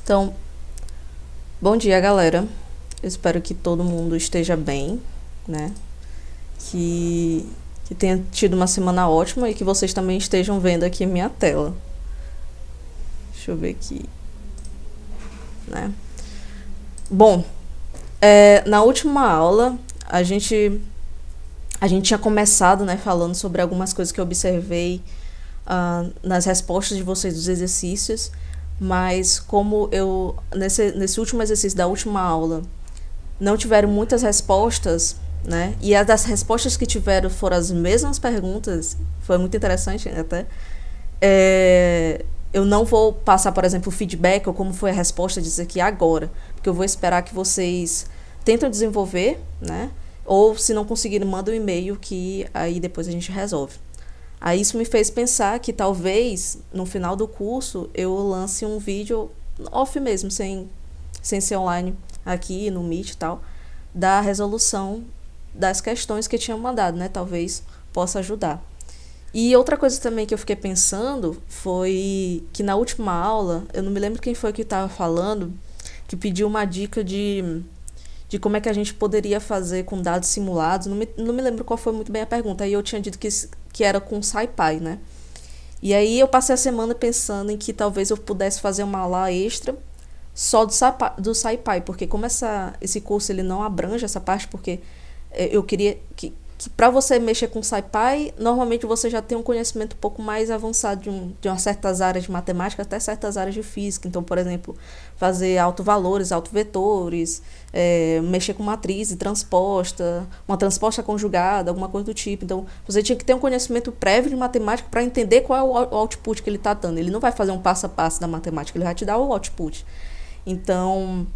Então, bom dia, galera. Eu espero que todo mundo esteja bem, né? Que, que tenha tido uma semana ótima e que vocês também estejam vendo aqui a minha tela. Deixa eu ver aqui, né? Bom, na última aula a gente a gente tinha começado, né, falando sobre algumas coisas que eu observei nas respostas de vocês dos exercícios, mas como eu nesse último exercício da última aula não tiveram muitas respostas, né? E as das respostas que tiveram foram as mesmas perguntas, foi muito interessante até. Eu não vou passar, por exemplo, o feedback ou como foi a resposta disso aqui agora, porque eu vou esperar que vocês tentem desenvolver, né? Ou se não conseguirem, manda um e-mail que aí depois a gente resolve. Aí isso me fez pensar que talvez no final do curso eu lance um vídeo off mesmo, sem ser online, aqui no Meet e tal, da resolução das questões que tinham mandado, né? Talvez possa ajudar. E outra coisa também que eu fiquei pensando foi que na última aula, eu não me lembro quem foi que estava falando, que pediu uma dica de como é que a gente poderia fazer com dados simulados. Não me lembro qual foi muito bem a pergunta. Aí eu tinha dito que era com SciPy, né? E aí eu passei a semana pensando em que talvez eu pudesse fazer uma aula extra só do SciPy, porque como esse curso ele não abrange essa parte, porque eu queria que para você mexer com SciPy, normalmente você já tem um conhecimento um pouco mais avançado de umas certas áreas de matemática até certas áreas de física. Então, por exemplo, fazer autovalores, autovetores, mexer com matriz e transposta, uma transposta conjugada, alguma coisa do tipo. Então, você tinha que ter um conhecimento prévio de matemática para entender qual é o output que ele está dando. Ele não vai fazer um passo a passo da matemática, ele vai te dar o output. Então,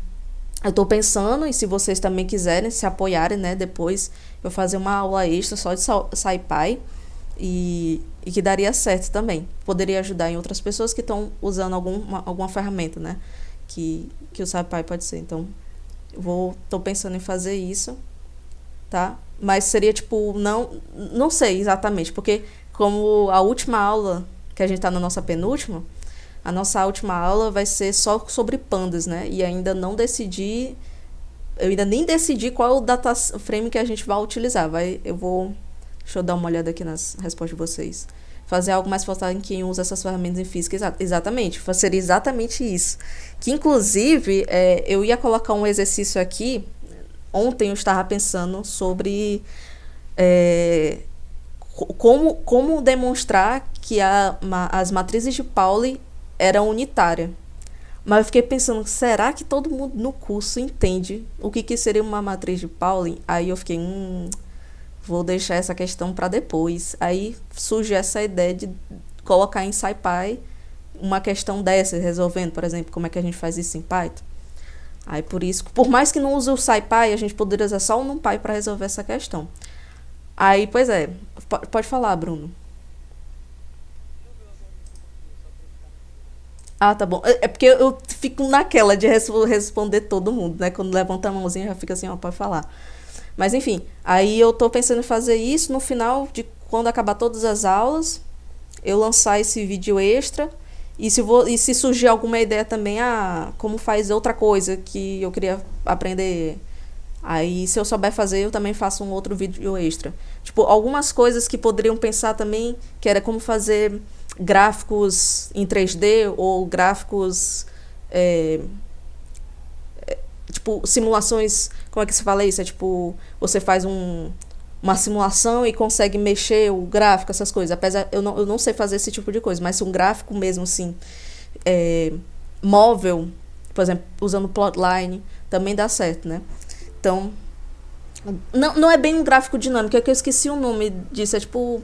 eu estou pensando, e se vocês também quiserem se apoiarem, né, depois eu fazer uma aula extra só de SciPy e que daria certo também. Poderia ajudar em outras pessoas que estão usando alguma ferramenta, né, que o SciPy pode ser. Então, estou pensando em fazer isso, tá? Mas seria tipo, não sei exatamente, porque como a última aula, que a gente está na nossa penúltima, a nossa última aula vai ser só sobre pandas, né? E ainda não decidi, eu ainda nem decidi qual é o data frame que a gente vai utilizar. Deixa eu dar uma olhada aqui nas respostas de vocês. Fazer algo mais focado em quem usa essas ferramentas em física. Exatamente, seria exatamente isso. Que inclusive, eu ia colocar um exercício aqui. Ontem eu estava pensando sobre como demonstrar que as matrizes de Pauli eram unitárias. Mas eu fiquei pensando, será que todo mundo no curso entende o que seria uma matriz de Pauli? Aí eu fiquei, vou deixar essa questão para depois. Aí surge essa ideia de colocar em SciPy uma questão dessa, resolvendo, por exemplo, como é que a gente faz isso em Python. Aí por isso, por mais que não use o SciPy, a gente poderia usar só o NumPy para resolver essa questão. Aí, pois pode falar, Bruno. Ah, tá bom. É porque eu fico naquela de responder todo mundo, né? Quando levanta a mãozinha já fica assim, ó, pode falar. Mas enfim, aí eu tô pensando em fazer isso no final de quando acabar todas as aulas, eu lançar esse vídeo extra. E se surgir alguma ideia também, como faz outra coisa que eu queria aprender. Aí, se eu souber fazer, eu também faço um outro vídeo extra. Tipo, algumas coisas que poderiam pensar também, que era como fazer gráficos em 3D ou gráficos, é, tipo, simulações, como é que se fala isso? É tipo, você faz uma simulação e consegue mexer o gráfico, essas coisas. Apesar, eu não sei fazer esse tipo de coisa, mas se um gráfico mesmo, assim, é, móvel, por exemplo, usando plotline, também dá certo, né? Então, não é bem um gráfico dinâmico, é que eu esqueci o nome disso, é tipo,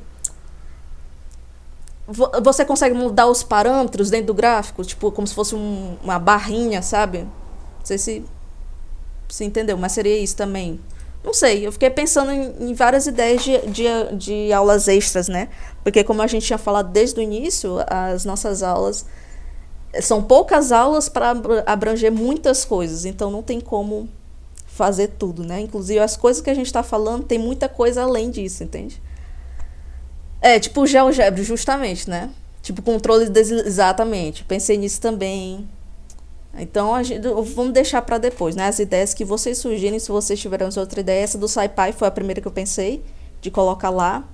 você consegue mudar os parâmetros dentro do gráfico, tipo, como se fosse uma barrinha, sabe? Não sei se entendeu, mas seria isso também. Não sei, eu fiquei pensando em várias ideias de aulas extras, né? Porque como a gente tinha falado desde o início, as nossas aulas são poucas aulas para abranger muitas coisas, então não tem como fazer tudo, né? Inclusive as coisas que a gente está falando tem muita coisa além disso, entende? Tipo o GeoGebra, justamente, né? Tipo, exatamente. Pensei nisso também. Então, vamos deixar para depois, né? As ideias que vocês sugerem, se vocês tiverem outra ideia. Essa do SciPy foi a primeira que eu pensei, de colocar lá.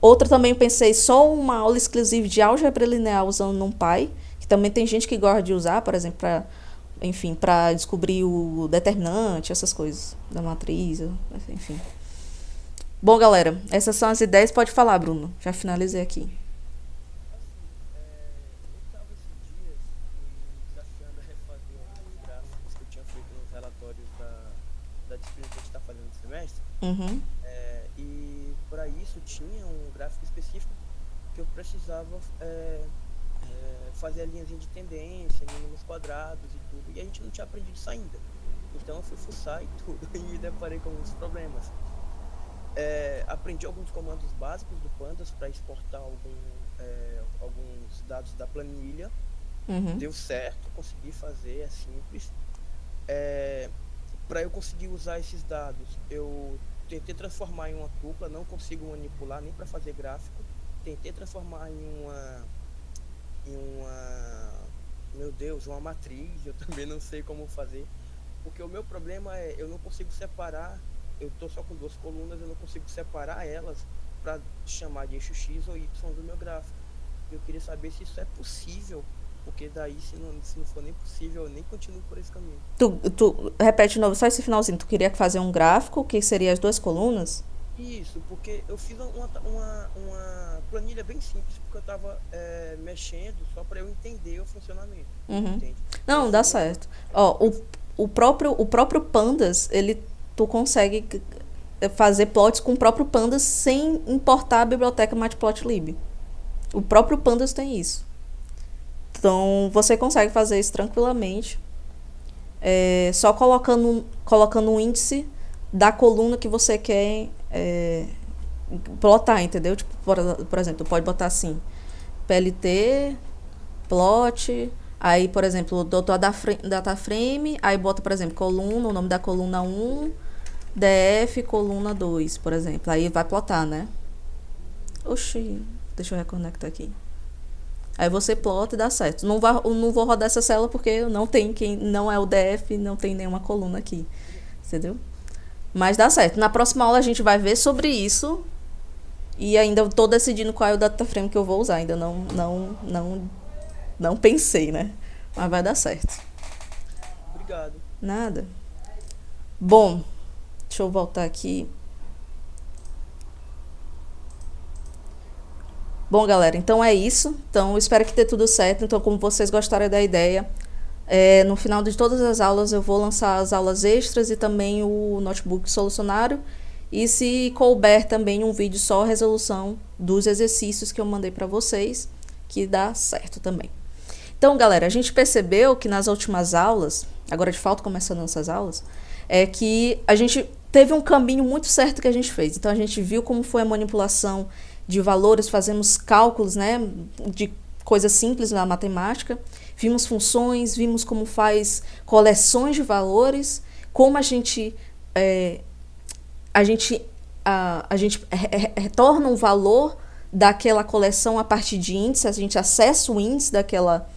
Outra também eu pensei só uma aula exclusiva de álgebra linear usando NumPy, que também tem gente que gosta de usar, por exemplo, para descobrir o determinante, essas coisas da matriz, enfim. Bom, galera, essas são as ideias. Pode falar, Bruno. Já finalizei aqui. Eu estava esses dias desafiando a refazer alguns gráficos que eu tinha feito nos relatórios da disciplina que a gente está fazendo no semestre. Uhum. E para isso tinha um gráfico específico que eu precisava fazer a linhazinha de tendência, mínimos quadrados e tudo. E a gente não tinha aprendido isso ainda. Então eu fui fuçar e tudo e me deparei com muitos problemas. Aprendi alguns comandos básicos do Pandas para exportar alguns dados da planilha. Uhum. Deu certo, consegui fazer, é simples. Para eu conseguir usar esses dados, eu tentei transformar em uma tupla, não consigo manipular nem para fazer gráfico. Tentei transformar meu Deus, uma matriz, eu também não sei como fazer. Porque o meu problema é, eu não consigo separar, eu estou só com duas colunas, eu não consigo separar elas para chamar de eixo X ou Y do meu gráfico. Eu queria saber se isso é possível, porque daí, se não for nem possível, eu nem continuo por esse caminho. Tu repete de novo, só esse finalzinho. Tu queria fazer um gráfico, que seria as duas colunas? Isso, porque eu fiz uma planilha bem simples, porque eu estava mexendo só para eu entender o funcionamento, Uhum. entende? Eu Não, dá fiz uma certo. Ó, o próprio Pandas, tu consegue fazer plots com o próprio Pandas sem importar a biblioteca Matplotlib. O próprio Pandas tem isso. Então, você consegue fazer isso tranquilamente, só colocando um índice da coluna que você quer plotar, entendeu? Tipo, por exemplo, pode botar assim, PLT, plot, aí, por exemplo, data frame, aí bota, por exemplo, coluna, o nome da coluna 1, DF, coluna 2, por exemplo. Aí vai plotar, né? Oxi, deixa eu reconectar aqui. Aí você plota e dá certo. Não vou rodar essa célula porque não é o DF, não tem nenhuma coluna aqui. Entendeu? Mas dá certo. Na próxima aula a gente vai ver sobre isso. E ainda estou decidindo qual é o data frame que eu vou usar. Ainda não pensei, né? Mas vai dar certo. Obrigado. Nada. Bom, deixa eu voltar aqui. Bom, galera, então é isso. Então, eu espero que dê tudo certo. Então, como vocês gostaram da ideia, no final de todas as aulas eu vou lançar as aulas extras e também o notebook solucionário. E se couber também um vídeo só resolução dos exercícios que eu mandei para vocês, que dá certo também. Então, galera, a gente percebeu que nas últimas aulas, agora de fato começando essas aulas, que a gente teve um caminho muito certo que a gente fez. Então, a gente viu como foi a manipulação de valores, fazemos cálculos, né, de coisas simples na matemática, vimos funções, vimos como faz coleções de valores, como a gente retorna um valor daquela coleção a partir de índice, a gente acessa o índice daquela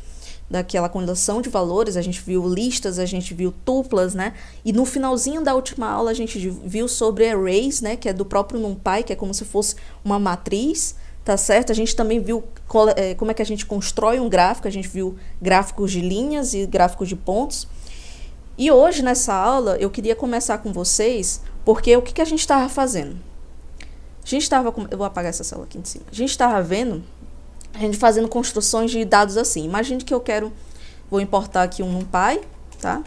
coleção de valores, a gente viu listas, a gente viu tuplas, né? E no finalzinho da última aula a gente viu sobre arrays, né? Que é do próprio NumPy, que é como se fosse uma matriz, tá certo? A gente também viu como é que a gente constrói um gráfico, a gente viu gráficos de linhas e gráficos de pontos. E hoje, nessa aula, eu queria começar com vocês, porque o que a gente estava fazendo? Eu vou apagar essa célula aqui em cima. A gente estava vendo a gente fazendo construções de dados assim. Imagine que vou importar aqui um NumPy, tá?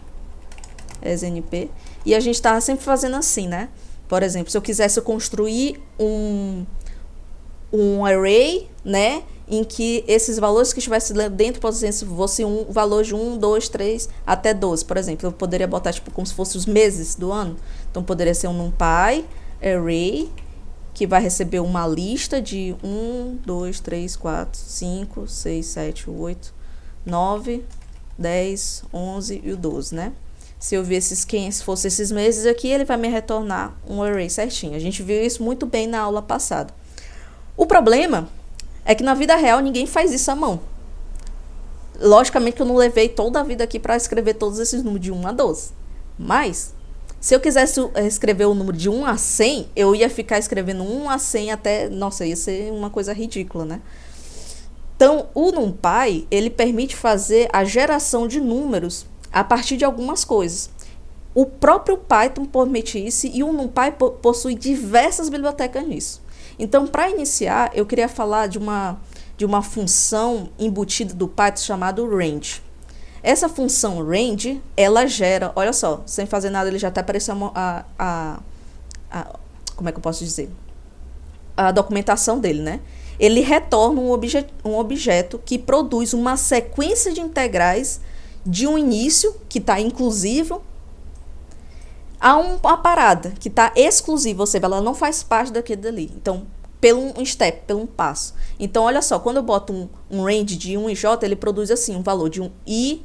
SNP. E a gente estava sempre fazendo assim, né? Por exemplo, se eu quisesse construir um array, né? Em que esses valores que estivessem dentro, por exemplo, fosse um valor de 1, 2, 3 até 12, por exemplo. Eu poderia botar tipo como se fossem os meses do ano. Então, poderia ser um NumPy array, que vai receber uma lista de 1, 2, 3, 4, 5, 6, 7, 8, 9, 10, 11 e o 12, né? Se eu ver se fosse esses meses aqui, ele vai me retornar um array certinho. A gente viu isso muito bem na aula passada. O problema é que na vida real ninguém faz isso à mão. Logicamente que eu não levei toda a vida aqui para escrever todos esses números de 1 a 12. Mas, se eu quisesse escrever o número de 1 a 100, eu ia ficar escrevendo 1 a 100 até... Nossa, ia ser uma coisa ridícula, né? Então, o NumPy, ele permite fazer a geração de números a partir de algumas coisas. O próprio Python permite isso e o NumPy possui diversas bibliotecas nisso. Então, para iniciar, eu queria falar de uma função embutida do Python chamada range. Essa função range, ela gera, olha só, sem fazer nada, ele já está aparecendo como é que eu posso dizer? A documentação dele, né? Ele retorna um objeto que produz uma sequência de integrais de um início, que está inclusivo, a uma parada, que está exclusiva, ou seja, ela não faz parte daquele dali. Então, pelo um step, pelo um passo. Então, olha só, quando eu boto um range de 1 e j, ele produz assim, um valor de um i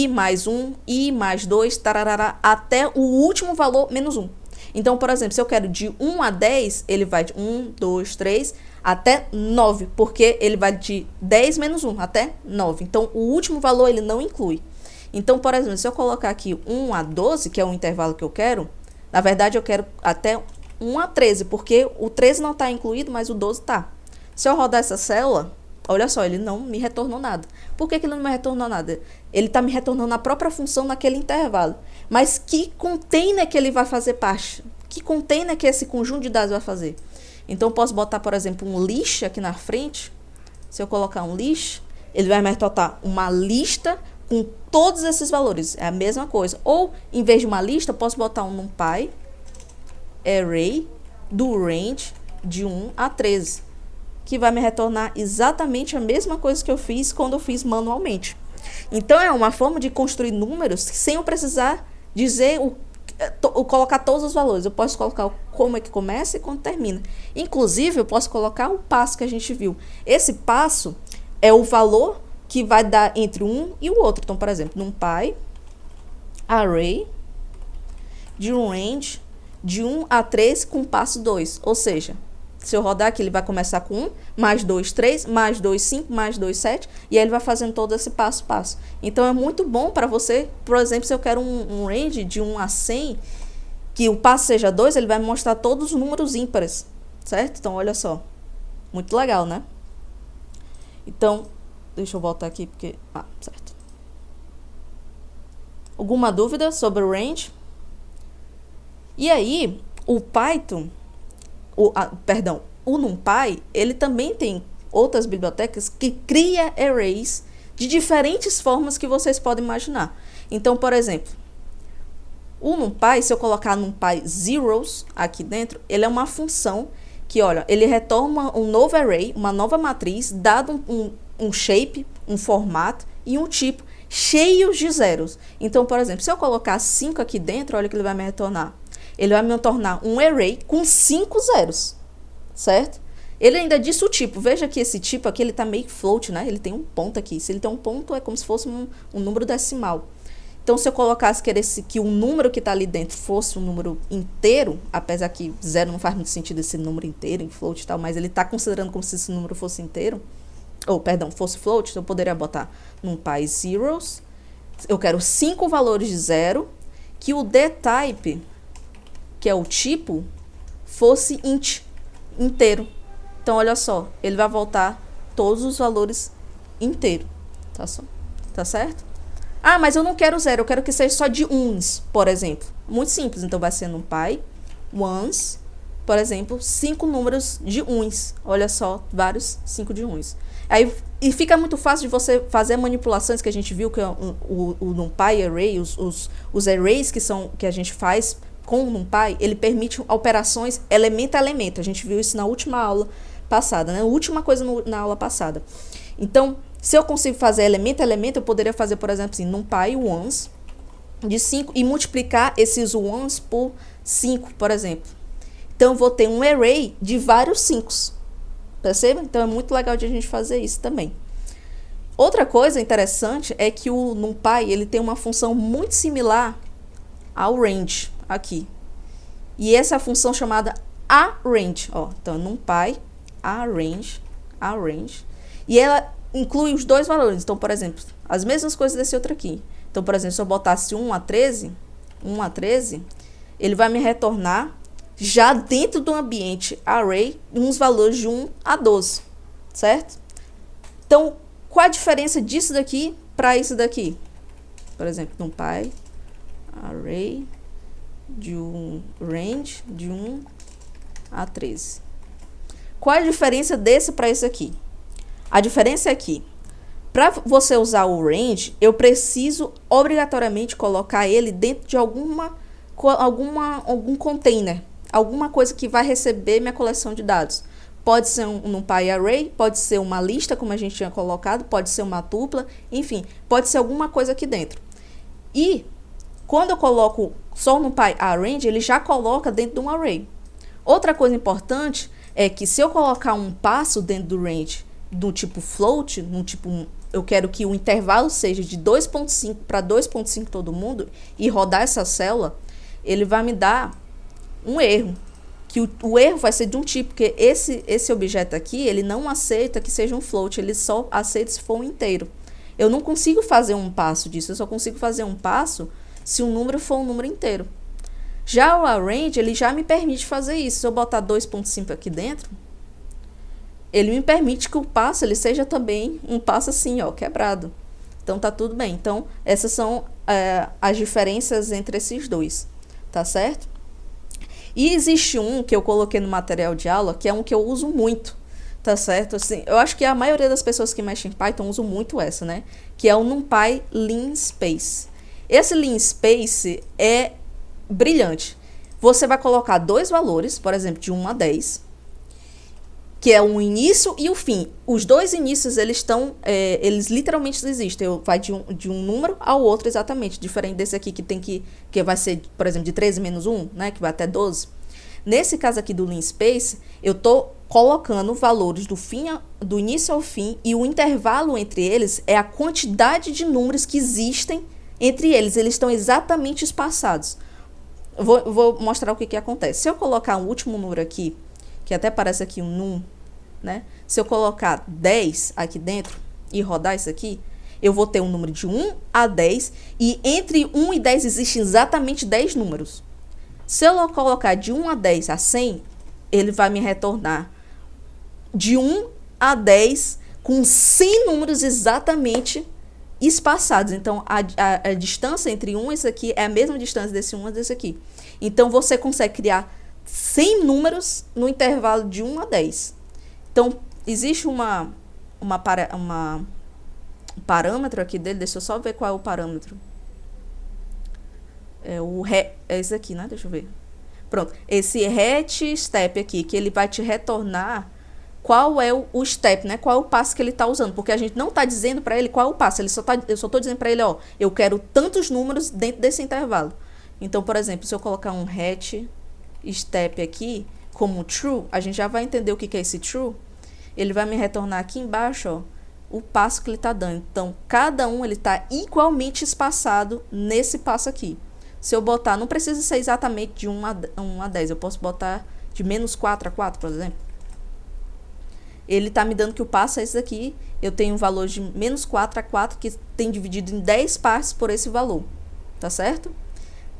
mais 1, i mais 2, tararara, até o último valor menos 1. Então, por exemplo, se eu quero de 1 a 10, ele vai de 1, 2, 3, até 9, porque ele vai de 10 menos 1 até 9. Então, o último valor ele não inclui. Então, por exemplo, se eu colocar aqui 1 a 12, que é o intervalo que eu quero, na verdade eu quero até 1 a 13, porque o 13 não está incluído, mas o 12 está. Se eu rodar essa célula, olha só, ele não me retornou nada. Por que ele não me retornou nada? Ele está me retornando a própria função naquele intervalo. Mas que container que ele vai fazer parte? Que container que esse conjunto de dados vai fazer? Então, eu posso botar, por exemplo, um list aqui na frente. Se eu colocar um list, ele vai me retornar uma lista com todos esses valores. É a mesma coisa. Ou, em vez de uma lista, eu posso botar um NumPy array do range de 1 a 13, que vai me retornar exatamente a mesma coisa que eu fiz quando eu fiz manualmente. Então, é uma forma de construir números sem eu precisar dizer colocar todos os valores. Eu posso colocar como é que começa e quando termina. Inclusive, eu posso colocar o passo que a gente viu. Esse passo é o valor que vai dar entre um e o outro. Então, por exemplo, NumPy array de um range de 1 a 3 com passo 2. Ou seja, se eu rodar aqui, ele vai começar com 1, mais 2, 3, mais 2, 5, mais 2, 7, e aí ele vai fazendo todo esse passo a passo. Então, é muito bom para você, por exemplo, se eu quero um range de 1 a 100, que o passo seja 2, ele vai me mostrar todos os números ímpares, certo? Então, olha só. Muito legal, né? Então, deixa eu voltar aqui, porque... certo. Alguma dúvida sobre o range? E aí, o Python... o NumPy, ele também tem outras bibliotecas que cria arrays de diferentes formas que vocês podem imaginar. Então, por exemplo, o NumPy, se eu colocar NumPy zeros aqui dentro, ele é uma função que, olha, ele retorna um novo array, uma nova matriz, dado um shape, um formato e um tipo cheios de zeros. Então, por exemplo, se eu colocar 5 aqui dentro, olha o que ele vai me retornar. Ele vai me tornar um array com 5 zeros, certo? Ele ainda disse o tipo. Veja que esse tipo aqui, ele tá meio float, né? Ele tem um ponto aqui. Se ele tem um ponto, é como se fosse um número decimal. Então, se eu colocasse que o número que está ali dentro fosse um número inteiro, apesar que zero não faz muito sentido esse número inteiro em float e tal, mas ele está considerando como se esse número fosse inteiro, fosse float, então eu poderia botar NumPy zeros. Eu quero 5 valores de zero, que o dtype, que é o tipo, fosse inteiro. Então, olha só, ele vai voltar todos os valores inteiros. Tá certo? Ah, mas eu não quero zero, eu quero que seja só de uns, por exemplo. Muito simples, então vai ser NumPy ones, por exemplo, 5 números de uns. Olha só, vários 5 de uns. Aí, e fica muito fácil de você fazer manipulações que a gente viu, que é o NumPy array, os arrays que a gente faz com o NumPy, ele permite operações elemento a elemento. A gente viu isso na última aula passada, né? A última coisa na aula passada. Então, se eu consigo fazer elemento a elemento, eu poderia fazer, por exemplo, assim, NumPy ones de 5 e multiplicar esses ones por 5, por exemplo. Então, eu vou ter um array de vários 5. Percebe? Então, é muito legal de a gente fazer isso também. Outra coisa interessante é que o NumPy, ele tem uma função muito similar ao range aqui. E essa é a função chamada arrange. Ó, então, NumPy arrange. E ela inclui os dois valores. Então, por exemplo, as mesmas coisas desse outro aqui. Então, por exemplo, se eu botasse 1 a 13, ele vai me retornar já dentro do ambiente array uns valores de 1 a 12, certo? Então, qual a diferença disso daqui para isso daqui? Por exemplo, NumPy array de um range de 1 a 13. Qual a diferença desse para esse aqui? A diferença é que, para você usar o range, eu preciso obrigatoriamente colocar ele dentro de algum container, alguma coisa que vai receber minha coleção de dados. Pode ser um NumPy array, pode ser uma lista, como a gente tinha colocado, pode ser uma tupla, enfim, pode ser alguma coisa aqui dentro. E quando eu coloco só o NumPy arrange, ele já coloca dentro de um array. Outra coisa importante é que se eu colocar um passo dentro do range do tipo float, eu quero que o intervalo seja de 2.5 para 2.5 todo mundo e rodar essa célula, ele vai me dar um erro. Que o erro vai ser de um tipo, porque esse objeto aqui, ele não aceita que seja um float, ele só aceita se for um inteiro. Eu não consigo fazer um passo disso, eu só consigo fazer um passo se o número for um número inteiro. Já o arrange, ele já me permite fazer isso. Se eu botar 2.5 aqui dentro, ele me permite que o passo ele seja também um passo assim, ó, quebrado. Então tá tudo bem. Então essas são as diferenças entre esses dois, tá certo? E existe um que eu coloquei no material de aula, que é um que eu uso muito, tá certo? Assim, eu acho que a maioria das pessoas que mexem em Python usam muito essa, né? Que é o NumPy linspace. Esse linspace é brilhante. Você vai colocar dois valores, por exemplo, de 1 a 10, que é o início e o fim. Os dois inícios, eles literalmente existem. Vai de um número ao outro exatamente. Diferente desse aqui que vai ser, por exemplo, de 13 menos 1, né? Que vai até 12. Nesse caso aqui do linspace, eu estou colocando valores do início ao fim, e o intervalo entre eles é a quantidade de números que existem entre eles. Eles estão exatamente espaçados. Vou mostrar o que acontece. Se eu colocar um último número aqui, que até parece aqui um num, né? Se eu colocar 10 aqui dentro e rodar isso aqui, eu vou ter um número de 1 a 10, e entre 1 e 10 existem exatamente 10 números. Se eu colocar de 1 a 10 a 100, ele vai me retornar de 1 a 10 com 100 números exatamente espaçados. Então, a distância entre um e esse aqui é a mesma distância desse um e desse aqui. Então, você consegue criar 100 números no intervalo de 1 a 10. Então, existe um parâmetro aqui dele. Deixa eu só ver qual é o parâmetro. É esse aqui, né? Deixa eu ver. Pronto. Esse hat step aqui, que ele vai te retornar qual é o step, né? Qual é o passo que ele está usando. Porque a gente não está dizendo para ele qual é o passo. Eu só estou dizendo para ele, ó, eu quero tantos números dentro desse intervalo. Então, por exemplo, se eu colocar um hat step aqui como true, a gente já vai entender o que é esse true. Ele vai me retornar aqui embaixo, ó, o passo que ele está dando. Então, cada um ele está igualmente espaçado nesse passo aqui. Se eu botar, não precisa ser exatamente de 1 a 10, eu posso botar de menos 4 a 4, por exemplo. Ele está me dando que o passo é esse daqui. Eu tenho um valor de menos 4 a 4, que tem dividido em 10 partes por esse valor. Tá certo?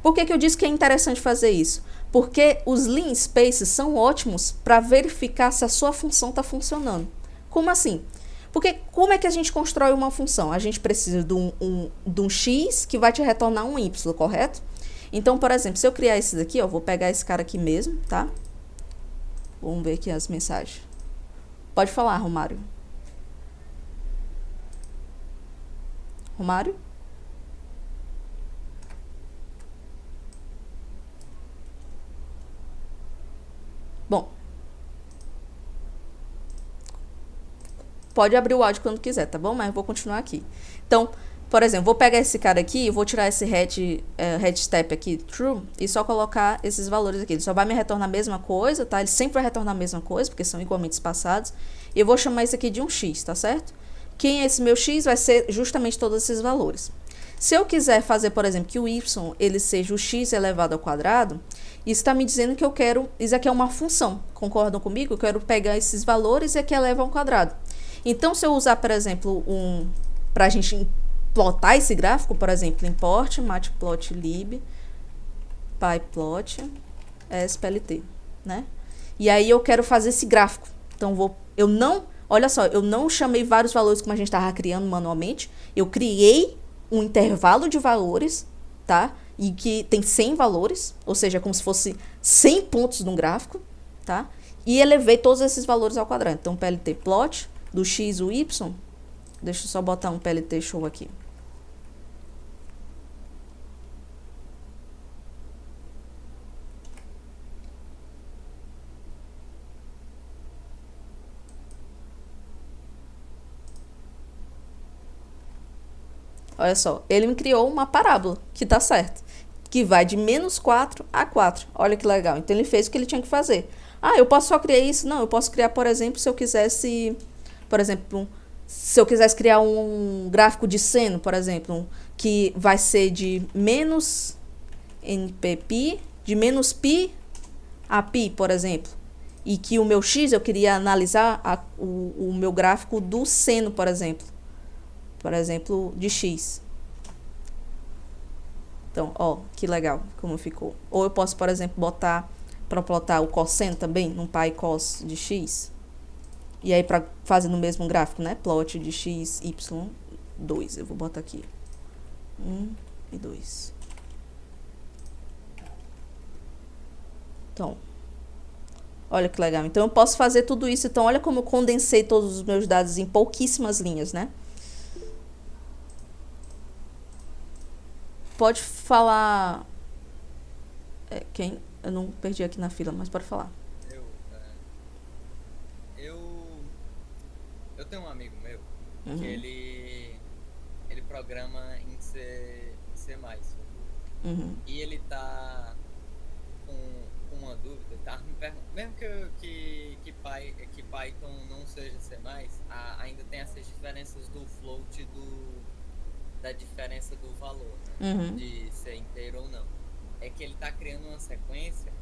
Por que eu disse que é interessante fazer isso? Porque os linspaces são ótimos para verificar se a sua função está funcionando. Como assim? Porque como é que a gente constrói uma função? A gente precisa de um x que vai te retornar um y, correto? Então, por exemplo, se eu criar esse daqui, ó, vou pegar esse cara aqui mesmo, tá? Vamos ver aqui as mensagens. Pode falar, Romário. Romário? Bom. Pode abrir o áudio quando quiser, tá bom? Mas eu vou continuar aqui. Então, por exemplo, vou pegar esse cara aqui e vou tirar esse head step aqui, true, e só colocar esses valores aqui. Ele só vai me retornar a mesma coisa, tá? Ele sempre vai retornar a mesma coisa, porque são igualmente espaçados. E eu vou chamar isso aqui de um x, tá certo? Quem é esse meu x? Vai ser justamente todos esses valores. Se eu quiser fazer, por exemplo, que o y ele seja o x elevado ao quadrado, isso está me dizendo que eu quero... Isso aqui é uma função. Concordam comigo? Eu quero pegar esses valores e aqui eleva ao quadrado. Então, se eu usar, por exemplo, para a gente plotar esse gráfico, por exemplo, import matplotlib pyplot splt, né? E aí eu quero fazer esse gráfico. Então, olha só, eu não chamei vários valores como a gente estava criando manualmente. Eu criei um intervalo de valores, tá? E que tem 100 valores, ou seja, como se fosse 100 pontos no gráfico, tá? E elevei todos esses valores ao quadrado. Então, plt plot do x e o y. Deixa eu só botar um plt show aqui. Olha só, ele me criou uma parábola, que tá certo, que vai de -4 a 4. Olha que legal. Então, ele fez o que ele tinha que fazer. Ah, eu posso só criar isso? Não, eu posso criar, por exemplo, se eu quisesse... Por exemplo, se eu quisesse criar um gráfico de seno, por exemplo, que vai ser de menos npp, de menos pi a pi, por exemplo. E que o meu x, eu queria analisar o meu gráfico do seno, por exemplo. Por exemplo, de x. Então, ó, que legal como ficou. Ou eu posso, por exemplo, botar para plotar o cosseno também, num pycos de x. E aí, para fazer no mesmo gráfico, né? Plot de x, y, 2. Eu vou botar aqui 1 e 2. Então, olha que legal. Então, eu posso fazer tudo isso. Então, olha como eu condensei todos os meus dados em pouquíssimas linhas, né? Pode falar... quem? Eu não perdi aqui na fila, mas pode falar. Eu tenho um amigo meu que ele programa em C++. E ele tá com uma dúvida, tá me perguntando, mesmo que Python não seja C++, ainda tem essas diferenças do float da diferença do valor, né? De ser inteiro ou não. É que ele está criando uma sequência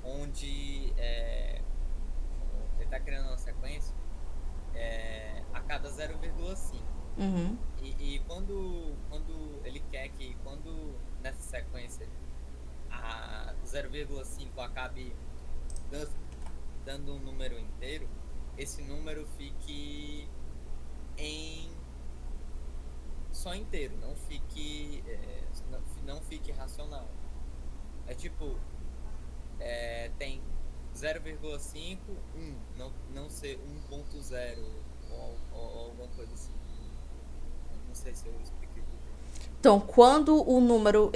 onde a cada 0,5. E quando ele quer que nessa sequência a 0,5 acabe dando um número inteiro, esse número fique só inteiro, não fique racional. É tipo, tem 0,5, 1, não ser 1.0 ou alguma coisa assim. Não sei se eu expliquei. Então, quando o número,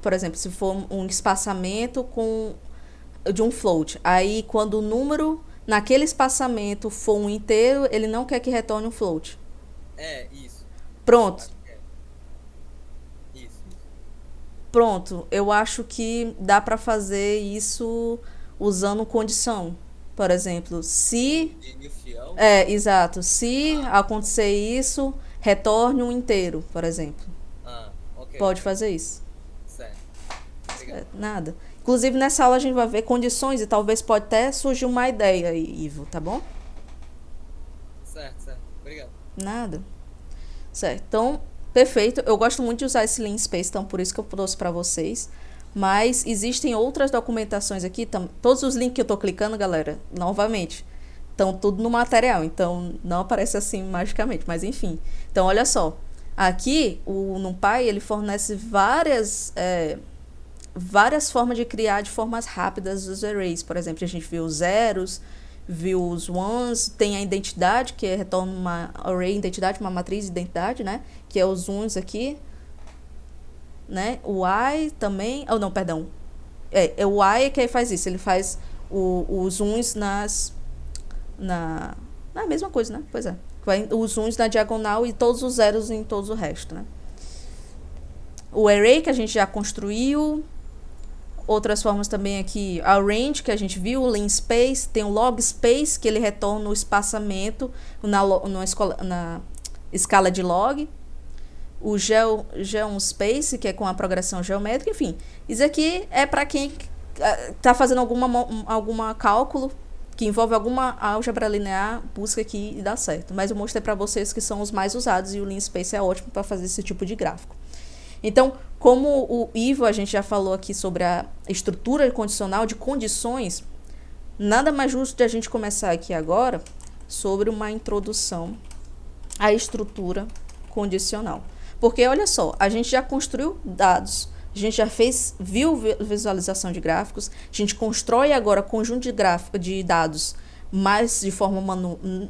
por exemplo, se for um espaçamento de um float, aí quando o número naquele espaçamento for um inteiro, ele não quer que retorne um float. Isso. Pronto. Isso. Pronto, eu acho que dá para fazer isso usando condição. Por exemplo, se... exato. Se acontecer isso, retorne um inteiro, por exemplo. Okay. Pode fazer isso. Certo. Obrigado. Nada. Inclusive, nessa aula a gente vai ver condições e talvez pode até surgir uma ideia aí, Ivo, tá bom? Certo. Obrigado. Nada. Certo. Então, perfeito. Eu gosto muito de usar esse Linspace, então por isso que eu trouxe para vocês. Mas existem outras documentações aqui. Todos os links que eu tô clicando, galera, novamente, estão tudo no material. Então, não aparece assim magicamente, mas enfim. Então, olha só. Aqui, o NumPy, ele fornece várias formas de criar de formas rápidas os arrays. Por exemplo, a gente viu os zeros, viu os ones, tem a identidade, que retorna uma array identidade, uma matriz de identidade, né? Que é os uns aqui, né? O I também, o I é que faz isso, ele faz os uns na mesma coisa, né? Pois é. Os uns na diagonal e todos os zeros em todos o resto, né? O array que a gente já construiu. Outras formas também aqui, a range que a gente viu, o linspace, tem o logspace que ele retorna o espaçamento na escala de log, o geonspace que é com a progressão geométrica, enfim. Isso aqui é para quem está fazendo alguma cálculo que envolve alguma álgebra linear, busca aqui e dá certo. Mas eu mostrei para vocês que são os mais usados e o Linspace é ótimo para fazer esse tipo de gráfico. Então, como o Ivo, a gente já falou aqui sobre a estrutura condicional de condições, nada mais justo de a gente começar aqui agora sobre uma introdução à estrutura condicional. Porque, olha só, a gente já construiu dados, a gente já viu visualização de gráficos, a gente constrói agora conjunto de dados mais de forma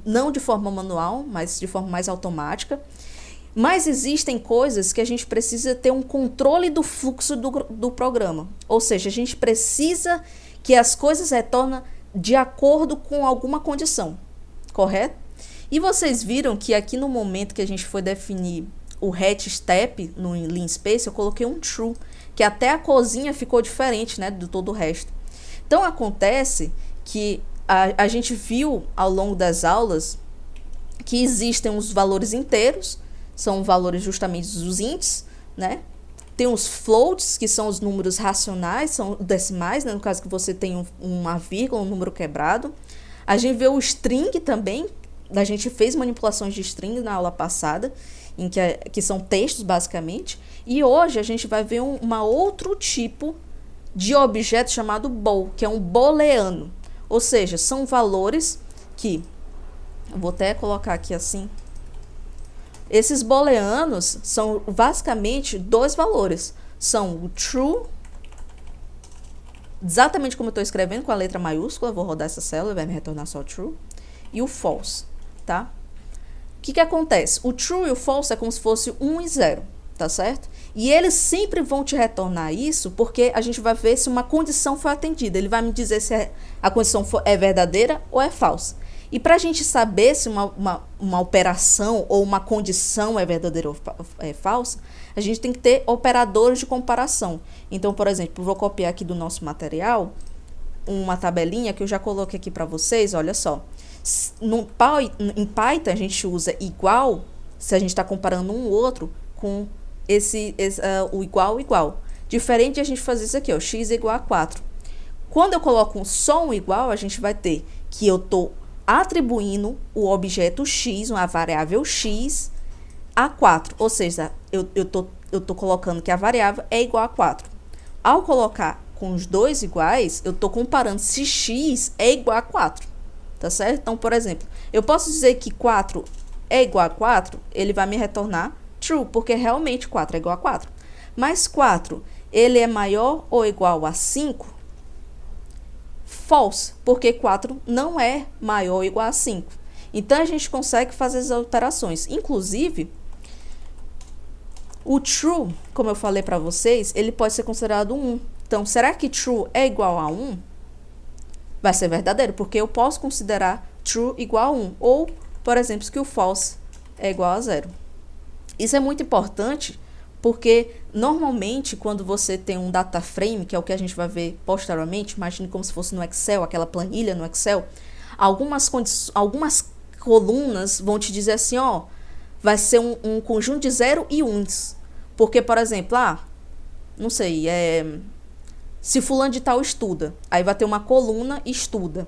não de forma manual, mas de forma mais automática. Mas existem coisas que a gente precisa ter um controle do fluxo do programa. Ou seja, a gente precisa que as coisas retornem de acordo com alguma condição, correto? E vocês viram que aqui no momento que a gente foi definir o hatch step no Linspace, eu coloquei um true, que até a corzinha ficou diferente, né, do todo o resto. Então, acontece que a gente viu ao longo das aulas que existem os valores inteiros, são valores justamente dos índices, né? Tem os floats, que são os números racionais, são decimais, né, no caso que você tem uma vírgula, um número quebrado. A gente vê o string também, a gente fez manipulações de string na aula passada, que são textos basicamente, e hoje a gente vai ver um outro tipo de objeto chamado bool, que é um booleano, ou seja, são valores que, eu vou até colocar aqui assim, esses booleanos são basicamente dois valores, são o true, exatamente como eu estou escrevendo com a letra maiúscula, vou rodar essa célula, vai me retornar só o true, e o false, tá? O que acontece? O true e o false é como se fosse 1 e 0, tá certo? E eles sempre vão te retornar isso, porque a gente vai ver se uma condição foi atendida. Ele vai me dizer se a condição é verdadeira ou é falsa. E para a gente saber se uma operação ou uma condição é verdadeira ou é falsa, a gente tem que ter operadores de comparação. Então, por exemplo, vou copiar aqui do nosso material uma tabelinha que eu já coloquei aqui para vocês, olha só. Em Python a gente usa igual, se a gente está comparando um outro com o igual. Diferente de a gente fazer isso aqui, ó, x igual a 4. Quando eu coloco só um igual, a gente vai ter que eu estou atribuindo o objeto x, uma variável x, a 4. Ou seja, eu tô colocando que a variável é igual a 4. Ao colocar com os dois iguais, eu estou comparando se x é igual a 4. Tá certo? Então, por exemplo, eu posso dizer que 4 é igual a 4, ele vai me retornar true, porque realmente 4 é igual a 4. Mas 4, ele é maior ou igual a 5? False, porque 4 não é maior ou igual a 5. Então, a gente consegue fazer as alterações. Inclusive, o true, como eu falei para vocês, ele pode ser considerado 1. Então, será que true é igual a 1? Vai ser verdadeiro, porque eu posso considerar true igual a 1. Ou, por exemplo, que o false é igual a 0. Isso é muito importante, porque normalmente quando você tem um data frame, que é o que a gente vai ver posteriormente, imagine como se fosse no Excel, aquela planilha no Excel, algumas colunas vão te dizer assim, ó, vai ser um conjunto de 0 e 1. Porque, por exemplo, não sei, se fulano de tal estuda, aí vai ter uma coluna estuda.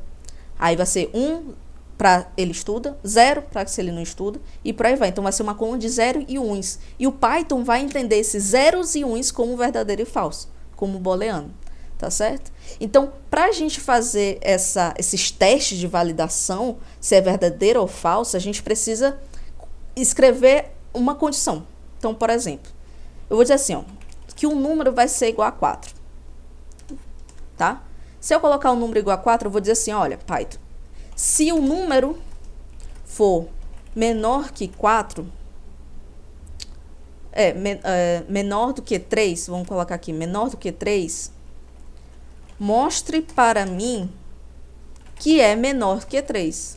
Aí vai ser 1 para ele estuda, 0 para se ele não estuda, e por aí vai. Então vai ser uma coluna de 0 e 1. E o Python vai entender esses zeros e 1 como verdadeiro e falso, como booleano, tá certo? Então, para a gente fazer esses testes de validação, se é verdadeiro ou falso, a gente precisa escrever uma condição. Então, por exemplo, eu vou dizer assim, ó, que o número vai ser igual a 4. Tá? Se eu colocar um número igual a 4, eu vou dizer assim, olha, Python, se o número for menor que 4, menor do que 3, vamos colocar aqui, menor do que 3, mostre para mim que é menor que 3.